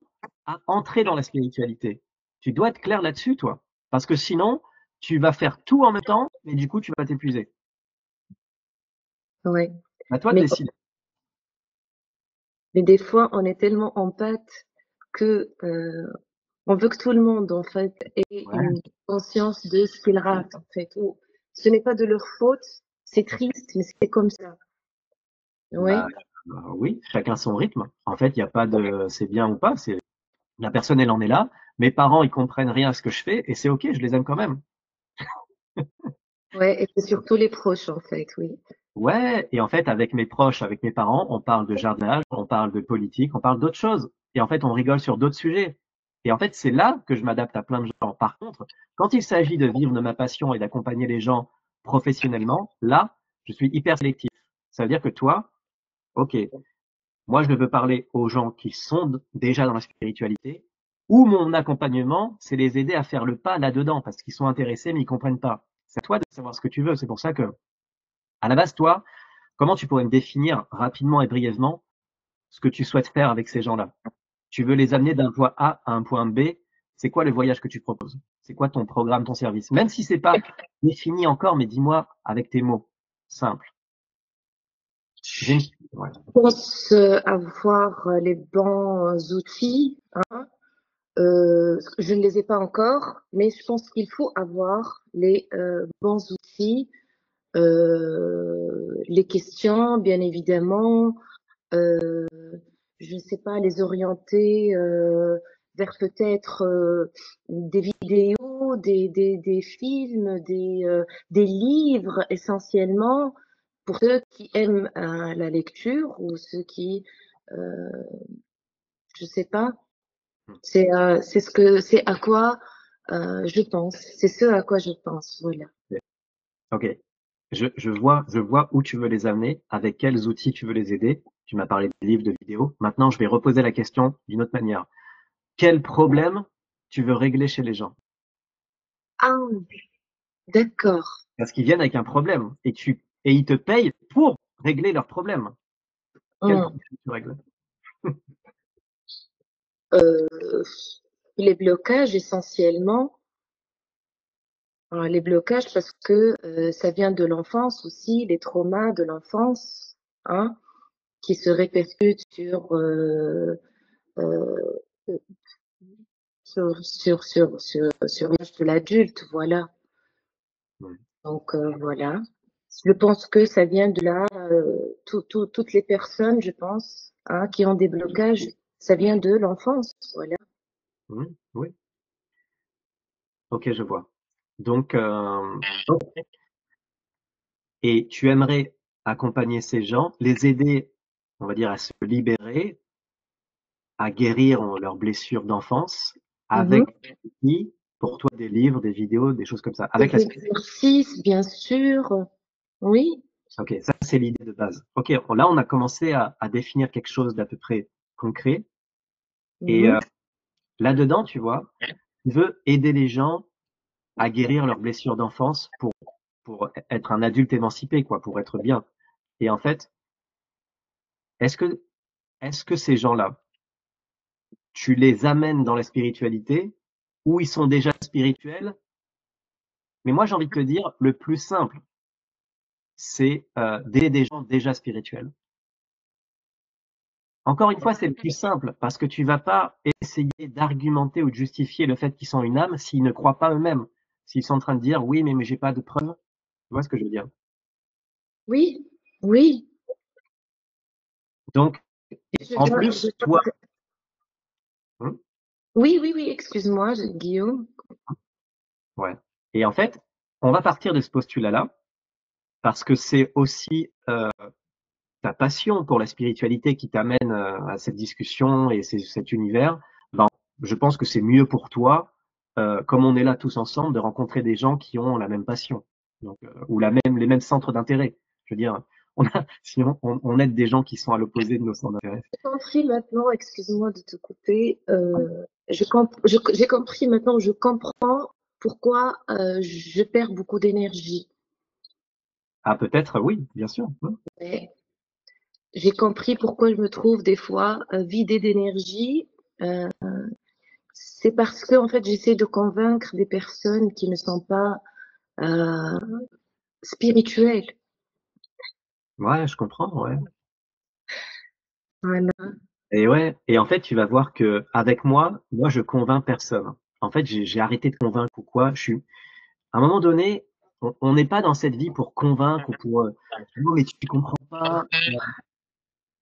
à entrer dans la spiritualité? Tu dois être clair là-dessus, toi. Parce que sinon, tu vas faire tout en même temps, mais du coup, tu vas t'épuiser. Ouais. À toi de Mais, décider. mais des fois, on est tellement en pâte que on veut que tout le monde, en fait, ait Ouais. une conscience de ce qu'il rate, en fait. Ou ce n'est pas de leur faute, c'est triste, mais c'est comme ça. Bah, Ouais. oui, chacun son rythme. En fait, il n'y a pas de c'est bien ou pas. C'est la personne, elle en est là. Mes parents, ils comprennent rien à ce que je fais et c'est ok, je les aime quand même. Ouais, et c'est surtout les proches, en fait, oui. Ouais, et en fait, avec mes proches, avec mes parents, on parle de jardinage, on parle de politique, on parle d'autres choses. Et en fait, on rigole sur d'autres sujets. Et en fait, c'est là que je m'adapte à plein de gens. Par contre, quand il s'agit de vivre de ma passion et d'accompagner les gens professionnellement, là, je suis hyper sélectif. Ça veut dire que toi, ok, moi, je veux parler aux gens qui sont déjà dans la spiritualité, ou mon accompagnement, c'est les aider à faire le pas là-dedans, parce qu'ils sont intéressés, mais ils comprennent pas. C'est à toi de savoir ce que tu veux. C'est pour ça que, à la base, toi, comment tu pourrais me définir rapidement et brièvement ce que tu souhaites faire avec ces gens-là? Tu veux les amener d'un point A à un point B. C'est quoi le voyage que tu proposes? C'est quoi ton programme, ton service? Même si c'est pas défini encore, mais dis-moi avec tes mots simples. Ouais. Je pense avoir les bons outils. Je ne les ai pas encore, mais je pense qu'il faut avoir les bons outils, les questions, bien évidemment. Je ne sais pas, les orienter vers peut-être des vidéos, des films, des livres essentiellement pour ceux qui aiment la lecture ou ceux qui, euh, je sais pas, c'est à quoi je pense, c'est ce à quoi je pense, voilà. Ok. Je vois où tu veux les amener, avec quels outils tu veux les aider. Tu m'as parlé de livres, de vidéos. Maintenant, je vais reposer la question d'une autre manière. Quel problème tu veux régler chez les gens? Ah, d'accord. Parce qu'ils viennent avec un problème et ils te payent pour régler leur problème. Quel Hum. problème tu règles? Les blocages essentiellement. Alors, les blocages parce que ça vient de l'enfance aussi, les traumas de l'enfance, hein, qui se répercutent euh, sur l'âge de l'adulte, voilà. Hmm. Donc voilà. Je pense que ça vient de là. Toutes les personnes, je pense, hein, qui ont des blocages, ça vient de l'enfance, voilà. Oui. Ok, je vois. Donc, et tu aimerais accompagner ces gens, les aider, on va dire, à se libérer, à guérir leurs blessures d'enfance, Mhm. avec qui, pour toi, des livres, des vidéos, des choses comme ça, Des avec la exercices, bien sûr. Oui. Ok, ça c'est l'idée de base. Ok, là on a commencé à définir quelque chose d'à peu près concret. Et Mhm. là-dedans, tu vois, tu veux aider les gens à guérir leurs blessures d'enfance pour être un adulte émancipé, quoi, pour être bien. Et en fait, est-ce que, est-ce que ces gens-là, tu les amènes dans la spiritualité ou ils sont déjà spirituels? Mais moi, j'ai envie de te dire, le plus simple, c'est d'aider des gens déjà spirituels. Encore une fois, c'est le plus simple parce que tu vas pas essayer d'argumenter ou de justifier le fait qu'ils sont une âme s'ils ne croient pas eux-mêmes. S'ils sont en train de dire oui, mais j'ai pas de preuves. Tu vois ce que je veux dire? Oui. Oui. Donc, Je en viens, plus, toi, hein, Oui, excuse-moi, Guillaume. Ouais. Et en fait, on va partir de ce postulat-là parce que c'est aussi ta passion pour la spiritualité qui t'amène à cette discussion et cet univers. Ben, je pense que c'est mieux pour toi, comme on est là tous ensemble, de rencontrer des gens qui ont la même passion, donc, ou les mêmes centres d'intérêt. Je veux dire, sinon on aide des gens qui sont à l'opposé de nos centres d'intérêt. J'ai compris maintenant, excuse-moi de te couper, j'ai compris maintenant, je comprends pourquoi je perds beaucoup d'énergie. Ah, peut-être, oui, bien sûr. Mais j'ai compris pourquoi je me trouve des fois vidée d'énergie. Euh, c'est parce que en fait, j'essaie de convaincre des personnes qui ne sont pas euh, spirituelles. Ouais, je comprends, ouais. Voilà. Et ouais, et en fait, tu vas voir que avec moi, je convainc personne. En fait, j'ai arrêté de convaincre ou quoi. À un moment donné, on n'est pas dans cette vie pour convaincre ou pour non, mais tu comprends pas.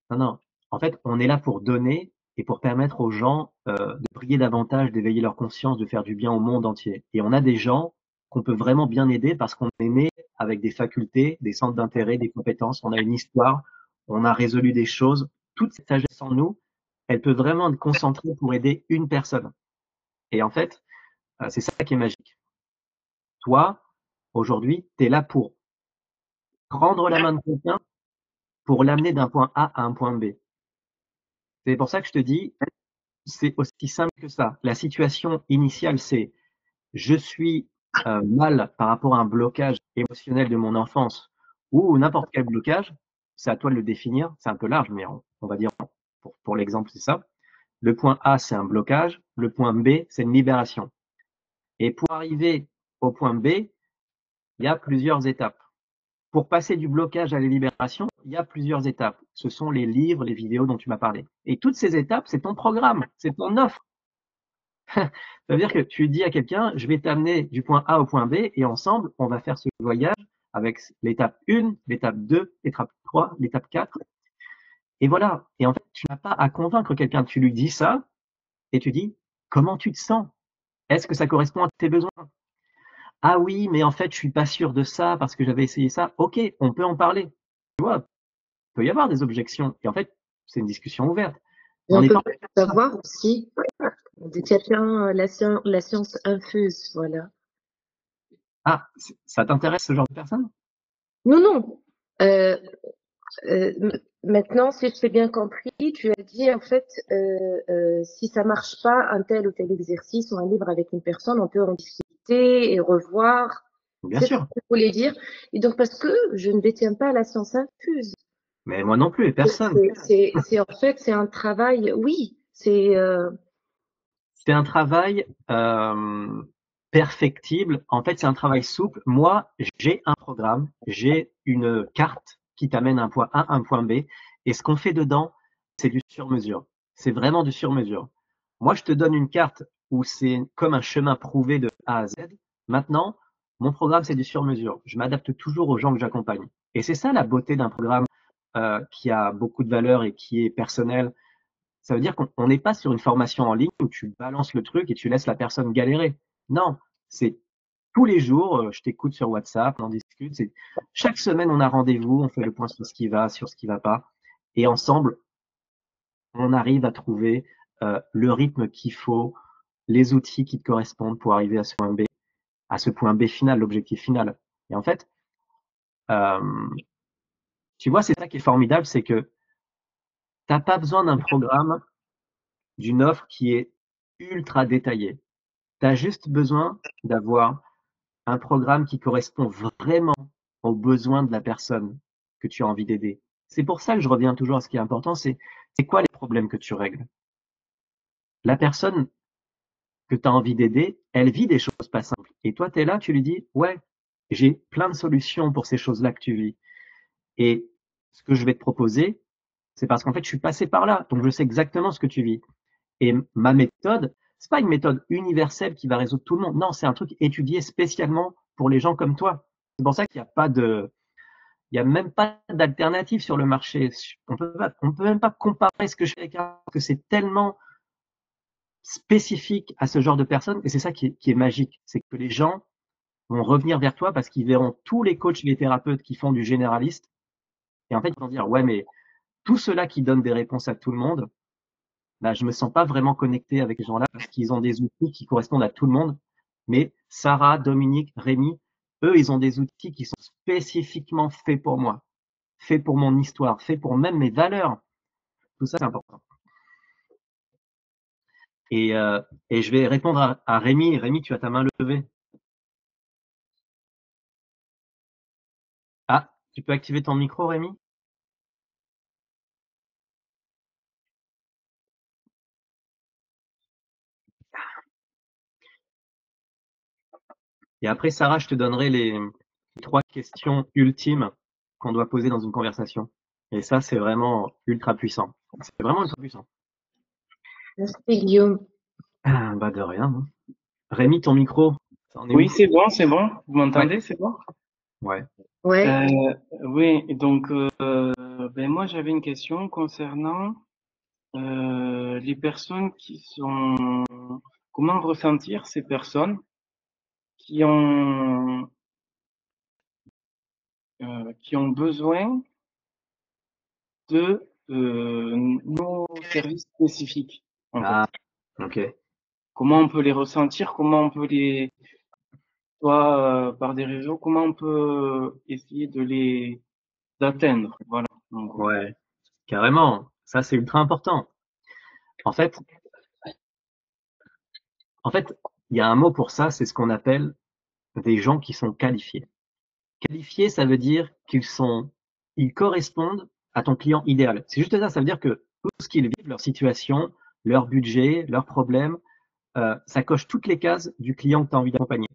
Non, non. En fait, on est là pour donner et pour permettre aux gens de briller davantage, d'éveiller leur conscience, de faire du bien au monde entier. Et on a des gens qu'on peut vraiment bien aider parce qu'on est né avec des facultés, des centres d'intérêt, des compétences. On a une histoire, on a résolu des choses. Toute cette sagesse en nous, elle peut vraiment être concentrée pour aider une personne. Et en fait, c'est ça qui est magique. Toi, aujourd'hui, tu es là pour prendre la main de quelqu'un pour l'amener d'un point A à un point B. C'est pour ça que je te dis, c'est aussi simple que ça. La situation initiale, c'est je suis mal par rapport à un blocage émotionnel de mon enfance ou n'importe quel blocage. C'est à toi de le définir. C'est un peu large, mais on va dire pour l'exemple, c'est ça. Le point A, c'est un blocage. Le point B, c'est une libération. Et pour arriver au point B, il y a plusieurs étapes. Pour passer du blocage à la libération, il y a plusieurs étapes. Ce sont les livres, les vidéos dont tu m'as parlé. Et toutes ces étapes, c'est ton programme, c'est ton offre. Ça veut dire que tu dis à quelqu'un, je vais t'amener du point A au point B et ensemble, on va faire ce voyage avec l'étape 1, l'étape 2, l'étape 3, l'étape 4. Et voilà. Et en fait, tu n'as pas à convaincre quelqu'un. Tu lui dis ça et tu dis, comment tu te sens? Est-ce que ça correspond à tes besoins? Ah oui, mais en fait, je suis pas sûr de ça parce que j'avais essayé ça. Ok, on peut en parler. Tu vois, il peut y avoir des objections. Et en fait, c'est une discussion ouverte. Et On on n'est peut pas. savoir aussi, on dit tiens, la science infuse, voilà. Ah, ça t'intéresse ce genre de personne? Non, non. Euh, maintenant, si je t'ai bien compris, tu as dit en fait, si ça marche pas, un tel ou tel exercice ou un livre avec une personne, on peut en discuter et revoir. Bien C'est ce que sûr. je voulais dire. Et donc, parce que je ne détiens pas la science infuse. Mais moi non plus, et personne. C'est en fait, c'est un travail, oui, c'est C'est un travail perfectible. En fait, c'est un travail souple. Moi, j'ai un programme, j'ai une carte qui t'amène d'un point A à un point B. Et ce qu'on fait dedans, c'est du sur-mesure. C'est vraiment du sur-mesure. Moi, je te donne une carte où c'est comme un chemin prouvé de A à Z. Maintenant, mon programme, c'est du sur-mesure. Je m'adapte toujours aux gens que j'accompagne. Et c'est ça la beauté d'un programme qui a beaucoup de valeur et qui est personnel. Ça veut dire qu'on n'est pas sur une formation en ligne où tu balances le truc et tu laisses la personne galérer. Non, c'est tous les jours, je t'écoute sur WhatsApp, on en discute. Chaque semaine, on a rendez-vous, on fait le point sur ce qui va, sur ce qui va pas. Et ensemble, on arrive à trouver le rythme qu'il faut, les outils qui te correspondent pour arriver à ce point B final, l'objectif final. Et en fait, euh, tu vois, c'est ça qui est formidable, c'est que tu n'as pas besoin d'un programme, d'une offre qui est ultra détaillée. Tu as juste besoin d'avoir un programme qui correspond vraiment aux besoins de la personne que tu as envie d'aider. C'est pour ça que je reviens toujours à ce qui est important, c'est quoi les problèmes que tu règles? La personne que tu as envie d'aider, elle vit des choses pas simples. Et toi, tu es là, tu lui dis, ouais, j'ai plein de solutions pour ces choses-là que tu vis. Et ce que je vais te proposer, c'est parce qu'en fait, je suis passé par là, donc je sais exactement ce que tu vis. Et ma méthode, c'est pas une méthode universelle qui va résoudre tout le monde. Non, c'est un truc étudié spécialement pour les gens comme toi. C'est pour ça qu'il n'y a pas de, il y a même pas d'alternative sur le marché. On peut même pas comparer ce que je fais avec un, parce que c'est tellement spécifiques à ce genre de personnes. Et c'est ça qui est magique. C'est que les gens vont revenir vers toi parce qu'ils verront tous les coachs, les thérapeutes qui font du généraliste. Et en fait, ils vont dire, ouais, mais tous ceux-là qui donnent des réponses à tout le monde, bah, je me sens pas vraiment connecté avec ces gens-là parce qu'ils ont des outils qui correspondent à tout le monde. Mais Sarah, Dominique, Rémi, eux, ils ont des outils qui sont spécifiquement faits pour moi, faits pour mon histoire, faits pour même mes valeurs. Tout ça, c'est important. Et je vais répondre à Rémi. Rémi, tu as ta main levée. Ah, tu peux activer ton micro, Rémi? Et après, Sarah, je te donnerai les 3 questions ultimes qu'on doit poser dans une conversation. Et ça, c'est vraiment ultra puissant. C'est vraiment ultra puissant. Merci Guillaume. Ah, bah de rien. Hein. Rémi, ton micro, ça en est où? Oui, c'est bon, c'est bon. Vous m'entendez, Ouais. c'est bon? Ouais. Ouais. Oui, donc moi j'avais une question concernant les personnes qui sont. Comment ressentir ces personnes qui ont besoin de nos services spécifiques, en fait. Ah, ok. Comment on peut les ressentir, comment on peut les, soit par des réseaux, comment on peut essayer de les d'atteindre, voilà, en gros. Ouais, carrément. Ça, c'est ultra important. En fait, il y a un mot pour ça, c'est ce qu'on appelle des gens qui sont qualifiés. Qualifiés, ça veut dire ils correspondent à ton client idéal. C'est juste ça veut dire que tout ce qu'ils vivent, leur situation, leur budget, leurs problèmes, ça coche toutes les cases du client que tu as envie d'accompagner.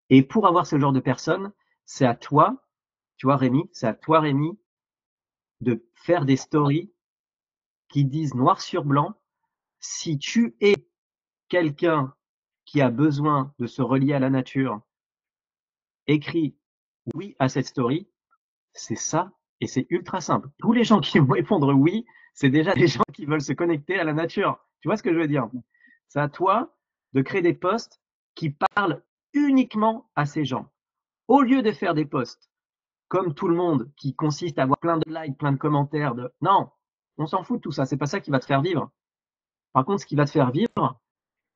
Et pour avoir ce genre de personnes, c'est à toi, tu vois, Rémi, c'est à toi, Rémi, de faire des stories qui disent noir sur blanc, si tu es quelqu'un qui a besoin de se relier à la nature, écris oui à cette story, c'est ça, et c'est ultra simple. Tous les gens qui vont répondre oui, c'est déjà des gens qui veulent se connecter à la nature. Tu vois ce que je veux dire? C'est à toi de créer des posts qui parlent uniquement à ces gens. Au lieu de faire des posts comme tout le monde qui consiste à avoir plein de likes, plein de commentaires, non, on s'en fout de tout ça, c'est pas ça qui va te faire vivre. Par contre, ce qui va te faire vivre,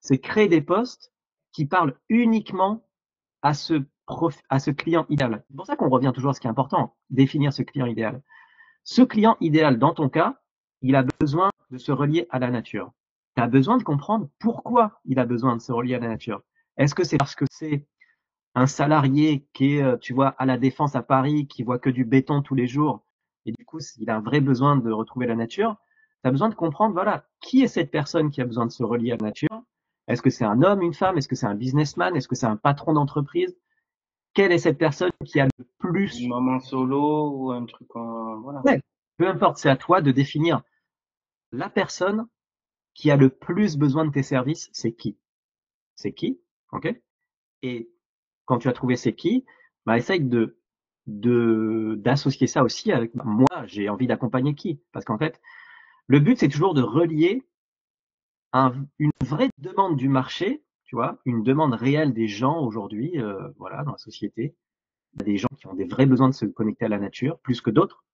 c'est créer des posts qui parlent uniquement à ce client idéal. C'est pour ça qu'on revient toujours à ce qui est important, définir ce client idéal. Ce client idéal, dans ton cas, il a besoin de se relier à la nature. Tu as besoin de comprendre pourquoi il a besoin de se relier à la nature. Est-ce que c'est parce que c'est un salarié qui est, tu vois, à la Défense à Paris, qui voit que du béton tous les jours, et du coup, il a un vrai besoin de retrouver la nature? Tu as besoin de comprendre, voilà, qui est cette personne qui a besoin de se relier à la nature? Est-ce que c'est un homme, une femme? Est-ce que c'est un businessman? Est-ce que c'est un patron d'entreprise? Quelle est cette personne qui a le plus... Une maman solo ou un truc, voilà. Ouais, peu importe, c'est à toi de définir la personne qui a le plus besoin de tes services, c'est qui? C'est qui? Ok? Et quand tu as trouvé c'est qui, bah, essaye d'associer ça aussi avec bah, moi, j'ai envie d'accompagner qui? Parce qu'en fait, le but, c'est toujours de relier une vraie demande du marché, tu vois, une demande réelle des gens aujourd'hui, voilà, dans la société. Il y a des gens qui ont des vrais besoins de se connecter à la nature, plus que d'autres,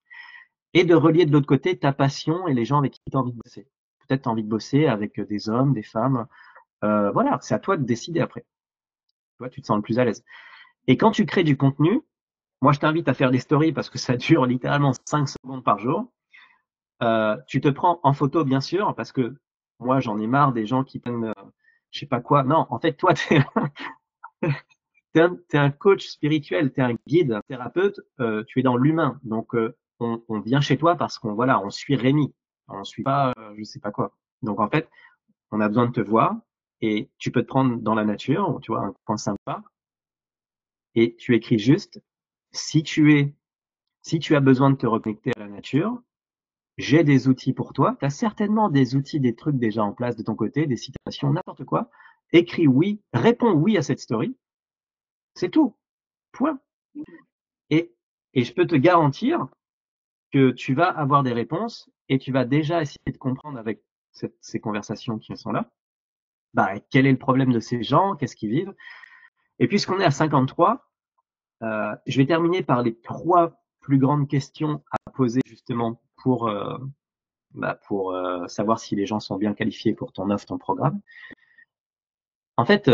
et de relier de l'autre côté ta passion et les gens avec qui tu as envie de bosser. Peut-être tu as envie de bosser avec des hommes, des femmes. Voilà, c'est à toi de décider après. Toi, tu te sens le plus à l'aise. Et quand tu crées du contenu, moi, je t'invite à faire des stories parce que ça dure littéralement 5 secondes par jour. Tu te prends en photo, bien sûr, parce que moi, j'en ai marre des gens qui prennent, je sais pas quoi. Non, en fait, toi, t'es un coach spirituel, t'es un guide, un thérapeute, tu es dans l'humain. Donc, on vient chez toi parce qu'on voilà, on suit Rémi, on suit pas, je sais pas quoi. Donc, en fait, on a besoin de te voir et tu peux te prendre dans la nature, tu vois, un coin sympa, et tu écris juste si tu as besoin de te reconnecter à la nature, j'ai des outils pour toi. Tu as certainement des outils, des trucs déjà en place de ton côté, des citations, n'importe quoi. Écris oui, réponds oui à cette story. C'est tout. Point. Et, et je peux te garantir que tu vas avoir des réponses et tu vas déjà essayer de comprendre avec ces conversations qui sont là. quel est le problème de ces gens, qu'est-ce qu'ils vivent. Et puisqu'on est à 53, je vais terminer par les 3 plus grandes questions à poser justement pour savoir si les gens sont bien qualifiés pour ton offre, ton programme. En fait,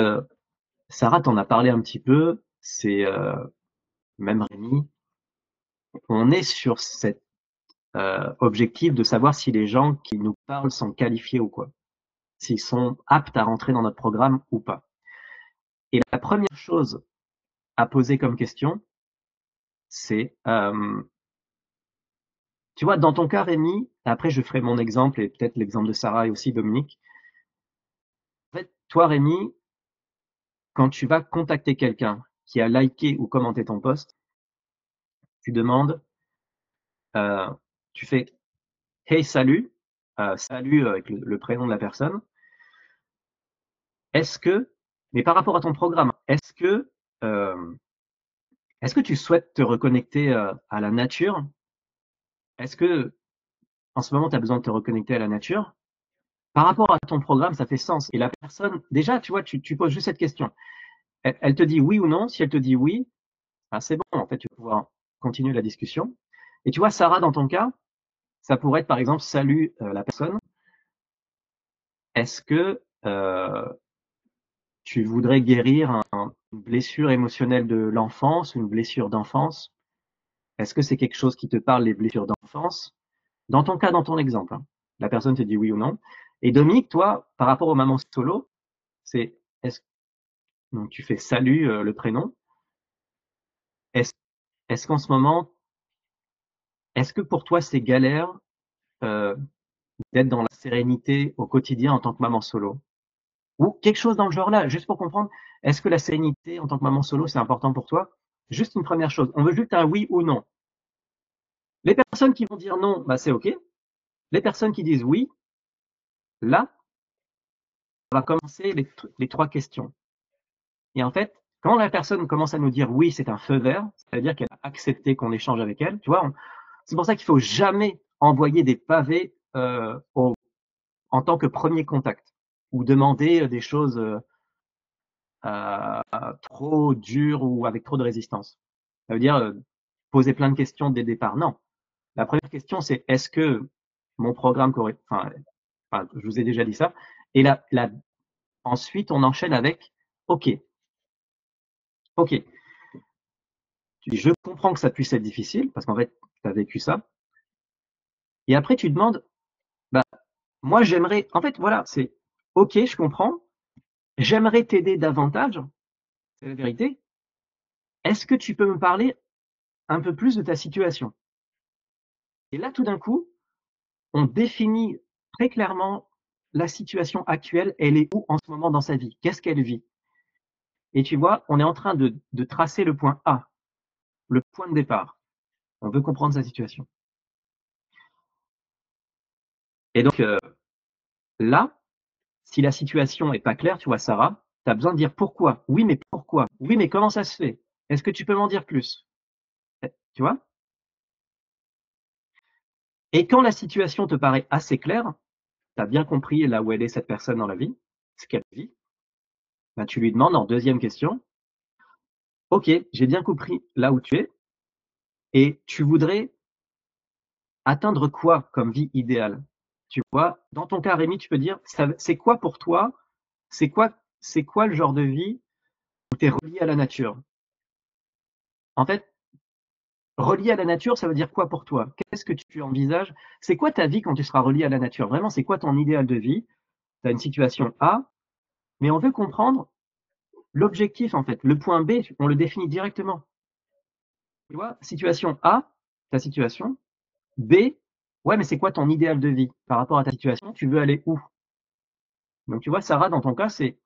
Sarah t'en a parlé un petit peu, c'est même Rémi, on est sur cet objectif de savoir si les gens qui nous parlent sont qualifiés ou quoi, s'ils sont aptes à rentrer dans notre programme ou pas. Et la première chose à poser comme question, c'est, tu vois, dans ton cas, Rémi, après je ferai mon exemple et peut-être l'exemple de Sarah et aussi Dominique. En fait, toi, Rémi, quand tu vas contacter quelqu'un qui a liké ou commenté ton post, tu demandes, tu fais Hey, salut, salut avec le prénom de la personne. Est-ce que, mais par rapport à ton programme, est-ce que tu souhaites te reconnecter à la nature? Est-ce que en ce moment tu as besoin de te reconnecter à la nature? Par rapport à ton programme, ça fait sens. Et la personne, déjà, tu vois, tu poses juste cette question. Elle te dit oui ou non. Si elle te dit oui, c'est bon, en fait, tu vas pouvoir continuer la discussion. Et tu vois, Sarah, dans ton cas, ça pourrait être par exemple, salut la personne. Est-ce que tu voudrais guérir une blessure émotionnelle de l'enfance, une blessure d'enfance? Est-ce que c'est quelque chose qui te parle, les blessures d'enfance? Dans ton cas, dans ton exemple, hein, la personne te dit oui ou non. Et Dominique, toi, par rapport aux mamans solo, c'est donc tu fais salut le prénom. Est-ce qu'en ce moment, est-ce que pour toi c'est galère euh, d'être dans la sérénité au quotidien en tant que maman solo? Ou quelque chose dans le genre là, juste pour comprendre, est-ce que la sérénité en tant que maman solo c'est important pour toi? Juste une première chose, on veut juste un oui ou non. Les personnes qui vont dire non, c'est ok. Les personnes qui disent oui, là, on va commencer les 3 questions. Et en fait, quand la personne commence à nous dire oui, c'est un feu vert, c'est-à-dire qu'elle a accepté qu'on échange avec elle, tu vois, c'est pour ça qu'il faut jamais envoyer des pavés en tant que premier contact ou demander des choses trop dures ou avec trop de résistance. Ça veut dire poser plein de questions dès le départ. Non. La première question, c'est est-ce que mon programme correspond. Enfin, je vous ai déjà dit ça. Et ensuite, on enchaîne avec OK. OK. Tu dis, je comprends que ça puisse être difficile parce qu'en fait, tu as vécu ça. Et après, tu demandes, moi, j'aimerais, en fait, voilà, c'est OK, je comprends. J'aimerais t'aider davantage. C'est la vérité. Est-ce que tu peux me parler un peu plus de ta situation? Et là, tout d'un coup, on définit très clairement la situation actuelle. Elle est où en ce moment dans sa vie? Qu'est-ce qu'elle vit? Et tu vois, on est en train de tracer le point A, le point de départ. On veut comprendre sa situation. Et donc, là, si la situation n'est pas claire, tu vois, Sarah, tu as besoin de dire pourquoi. Oui, mais pourquoi? Oui, mais comment ça se fait? Est-ce que tu peux m'en dire plus? Tu vois? Et quand la situation te paraît assez claire, tu as bien compris là où elle est cette personne dans la vie, ce qu'elle vit, tu lui demandes en deuxième question, OK, j'ai bien compris là où tu es, et tu voudrais atteindre quoi comme vie idéale? Tu vois, dans ton cas, Rémi, tu peux dire, c'est quoi pour toi? C'est quoi le genre de vie où tu es relié à la nature? En fait, relié à la nature, ça veut dire quoi pour toi? Qu'est-ce que tu envisages? C'est quoi ta vie quand tu seras relié à la nature? Vraiment, c'est quoi ton idéal de vie? Tu as une situation A, mais on veut comprendre l'objectif, en fait. Le point B, on le définit directement. Tu vois, situation A, ta situation. B, ouais, mais c'est quoi ton idéal de vie? Par rapport à ta situation, tu veux aller où? Donc, tu vois, Sarah, dans ton cas, c'est,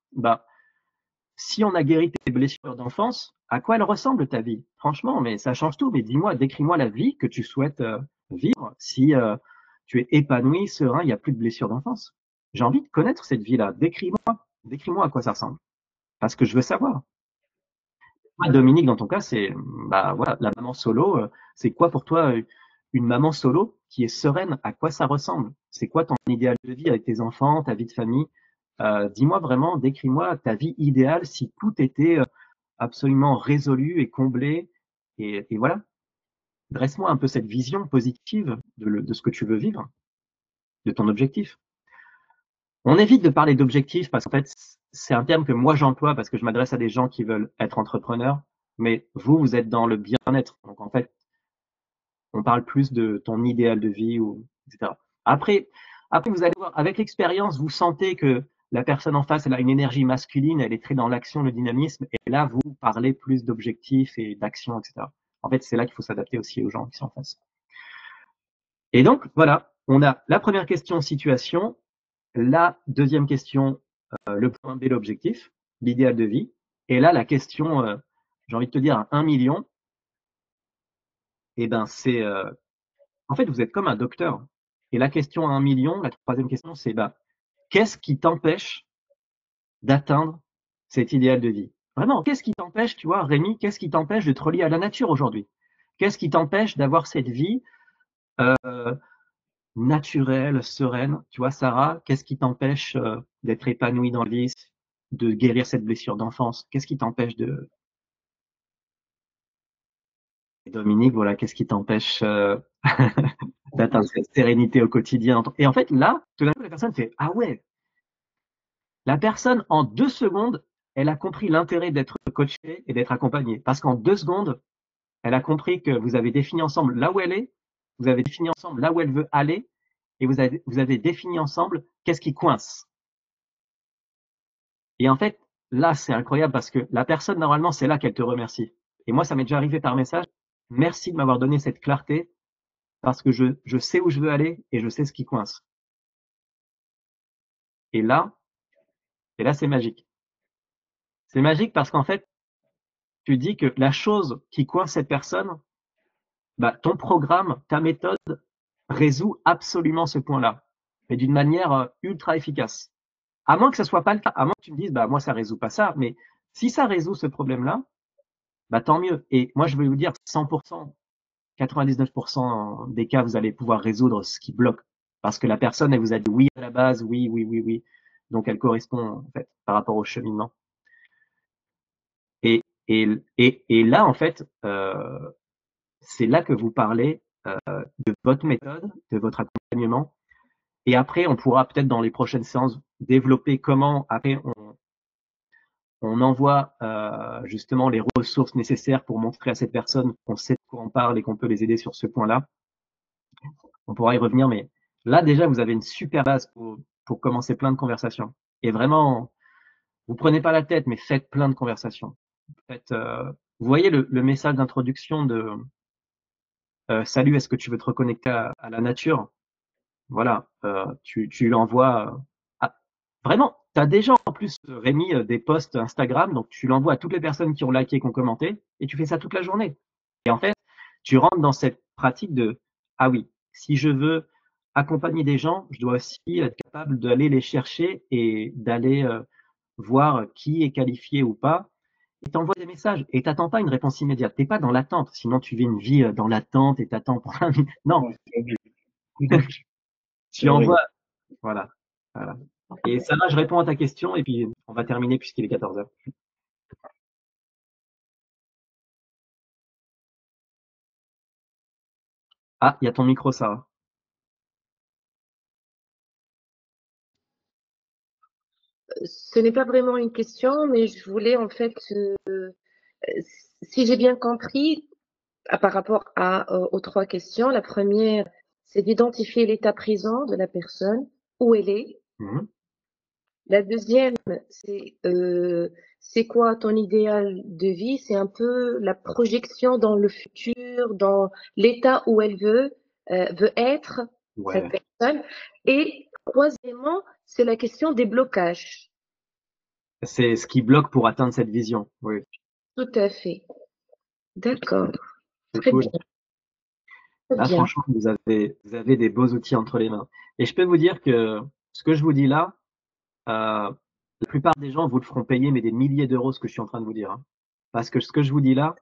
si on a guéri tes blessures d'enfance, à quoi elle ressemble ta vie? Franchement, mais ça change tout. Mais dis-moi, décris-moi la vie que tu souhaites vivre si tu es épanoui, serein, il n'y a plus de blessures d'enfance. J'ai envie de connaître cette vie-là. Décris-moi à quoi ça ressemble. Parce que je veux savoir. Dominique, dans ton cas, c'est voilà, la maman solo. C'est quoi pour toi une maman solo qui est sereine? À quoi ça ressemble? C'est quoi ton idéal de vie avec tes enfants, ta vie de famille? dis-moi vraiment, décris-moi ta vie idéale si tout était absolument résolu et comblé. Et voilà, dresse-moi un peu cette vision positive de ce que tu veux vivre, de ton objectif. On évite de parler d'objectif parce qu'en fait, c'est un terme que moi j'emploie parce que je m'adresse à des gens qui veulent être entrepreneurs, mais vous êtes dans le bien-être. Donc en fait, on parle plus de ton idéal de vie, etc. Après, vous allez voir, avec l'expérience, vous sentez que la personne en face, elle a une énergie masculine, elle est très dans l'action, le dynamisme, et là, vous parlez plus d'objectifs et d'action, etc. En fait, c'est là qu'il faut s'adapter aussi aux gens qui sont en face. Et donc, voilà, on a la première question, situation, la deuxième question, le point B, l'objectif, l'idéal de vie, et là, la question, j'ai envie de te dire, 1 million, et ben c'est en fait, vous êtes comme un docteur. Et la question à 1 million, la troisième question, c'est qu'est-ce qui t'empêche d'atteindre cet idéal de vie? Vraiment, qu'est-ce qui t'empêche, tu vois, Rémi, qu'est-ce qui t'empêche de te relier à la nature aujourd'hui? Qu'est-ce qui t'empêche d'avoir cette vie naturelle, sereine? Tu vois, Sarah, qu'est-ce qui t'empêche d'être épanouie dans le vice, de guérir cette blessure d'enfance? Qu'est-ce qui t'empêche de... Et Dominique, voilà, qu'est-ce qui t'empêche d'atteindre cette sérénité au quotidien? Et en fait, là, tout d'un coup, la personne fait, ah ouais, la personne, en 2 secondes, elle a compris l'intérêt d'être coachée et d'être accompagnée. Parce qu'en 2 secondes, elle a compris que vous avez défini ensemble là où elle est, vous avez défini ensemble là où elle veut aller, et vous avez défini ensemble qu'est-ce qui coince. Et en fait, là, c'est incroyable parce que la personne, normalement, c'est là qu'elle te remercie. Et moi, ça m'est déjà arrivé par message. Merci de m'avoir donné cette clarté parce que je sais où je veux aller et je sais ce qui coince. Et là, c'est magique. C'est magique parce qu'en fait, tu dis que la chose qui coince cette personne, ton programme, ta méthode résout absolument ce point-là, mais d'une manière ultra efficace. À moins que ce soit pas le cas, à moins que tu me dises, moi ça résout pas ça, mais si ça résout ce problème-là, tant mieux. Et moi je vais vous dire 100%, 99% des cas, vous allez pouvoir résoudre ce qui bloque, parce que la personne elle vous a dit oui à la base, oui, oui, oui, oui, donc elle correspond en fait par rapport au cheminement. Et là en fait, c'est là que vous parlez de votre méthode, de votre accompagnement. Et après, on pourra peut-être dans les prochaines séances développer comment après on envoie justement les ressources nécessaires pour montrer à cette personne qu'on sait de quoi on parle et qu'on peut les aider sur ce point-là. On pourra y revenir, mais là déjà vous avez une super base pour commencer plein de conversations. Et vraiment, vous prenez pas la tête, mais faites plein de conversations. Faites, vous voyez le message d'introduction de salut, est-ce que tu veux te reconnecter à la nature? Voilà, tu l'envoies. Vraiment, tu as déjà en plus, Rémi, des posts Instagram, donc tu l'envoies à toutes les personnes qui ont liké, qui ont commenté, et tu fais ça toute la journée. Et en fait, tu rentres dans cette pratique de ah oui, si je veux accompagner des gens, je dois aussi être capable d'aller les chercher et d'aller voir qui est qualifié ou pas. Et t'envoies des messages et t'attends pas une réponse immédiate. T'es pas dans l'attente, sinon tu vis une vie dans l'attente et t'attends pour un... Non, tu envoies, voilà. Voilà. Et ça va, je réponds à ta question et puis on va terminer puisqu'il est 14 heures. Ah, il y a ton micro, Sarah. Ce n'est pas vraiment une question, mais je voulais en fait, si j'ai bien compris, par rapport aux trois questions, la première, c'est d'identifier l'état présent de la personne, où elle est. Mhm. La deuxième, c'est quoi ton idéal de vie? C'est un peu la projection dans le futur, dans l'état où elle veut être, cette Ouais. personne. Et troisièmement, c'est la question des blocages. C'est ce qui bloque pour atteindre cette vision. Oui, Tout à fait. D'accord. c'est Très cool. bien. Très Là, bien. franchement, vous avez des beaux outils entre les mains. Et je peux vous dire que ce que je vous dis là, la plupart des gens vous le feront payer, mais des milliers d'euros, ce que je suis en train de vous dire. Hein. Parce que ce que je vous dis là,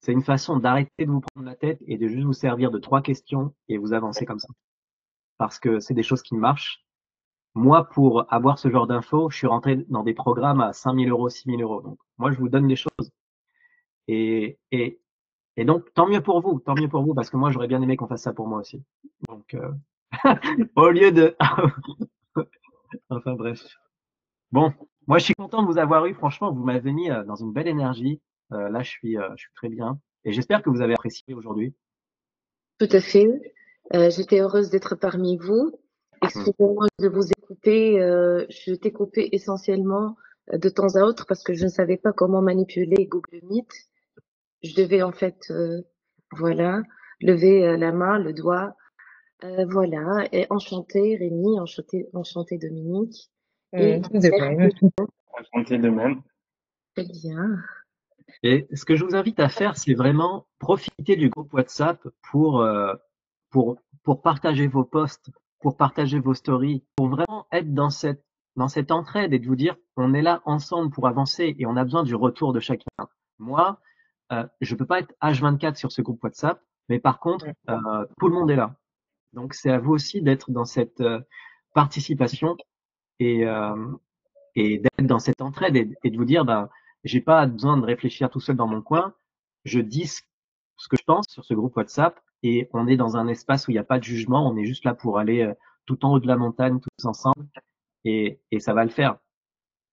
c'est une façon d'arrêter de vous prendre la tête et de juste vous servir de 3 questions et vous avancez comme ça. Parce que c'est des choses qui marchent. moi, pour avoir ce genre d'infos, je suis rentré dans des programmes à 5 000 €, 6 000 €. Donc, moi, je vous donne les choses. Et, et, et donc, tant mieux pour vous, parce que moi, j'aurais bien aimé qu'on fasse ça pour moi aussi. Donc, au lieu de, enfin bref. Bon, moi, je suis content de vous avoir eu. Franchement, vous m'avez mis dans une belle énergie. Là, je suis très bien. Et j'espère que vous avez apprécié aujourd'hui. Tout à fait. J'étais heureuse d'être parmi vous. Excusez-moi de vous écouter. Je t'ai coupé essentiellement de temps à autre parce que je ne savais pas comment manipuler Google Meet. Je devais en fait, voilà, lever la main, le doigt. Voilà. Et enchanté Rémi, enchanté Dominique. Et De même. Enchanté de même. très bien. Et ce que je vous invite à faire, c'est vraiment profiter du groupe WhatsApp pour partager vos posts, pour partager vos stories, pour vraiment être dans cette entraide et de vous dire, on est là ensemble pour avancer et on a besoin du retour de chacun. Moi, je peux pas être H24 sur ce groupe WhatsApp, mais par contre, tout le monde est là. Donc, c'est à vous aussi d'être dans cette participation et, et d'être dans cette entraide et de vous dire, ben, j'ai pas besoin de réfléchir tout seul dans mon coin. Je dis ce que je pense sur ce groupe WhatsApp et on est dans un espace où il n'y a pas de jugement. On est juste là pour aller tout en haut de la montagne tous ensemble et ça va le faire.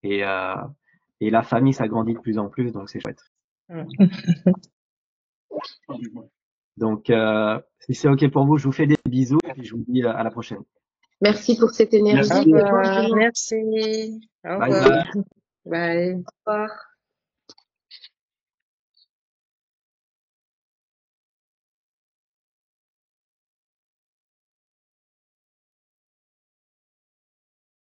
Et, euh, et la famille s'agrandit de plus en plus, donc c'est chouette. Donc, si c'est OK pour vous, je vous fais des bisous et puis je vous dis à la prochaine. Merci pour cette énergie. Merci. Au revoir. Merci. Au Bye revoir. bye. Bye. Au revoir.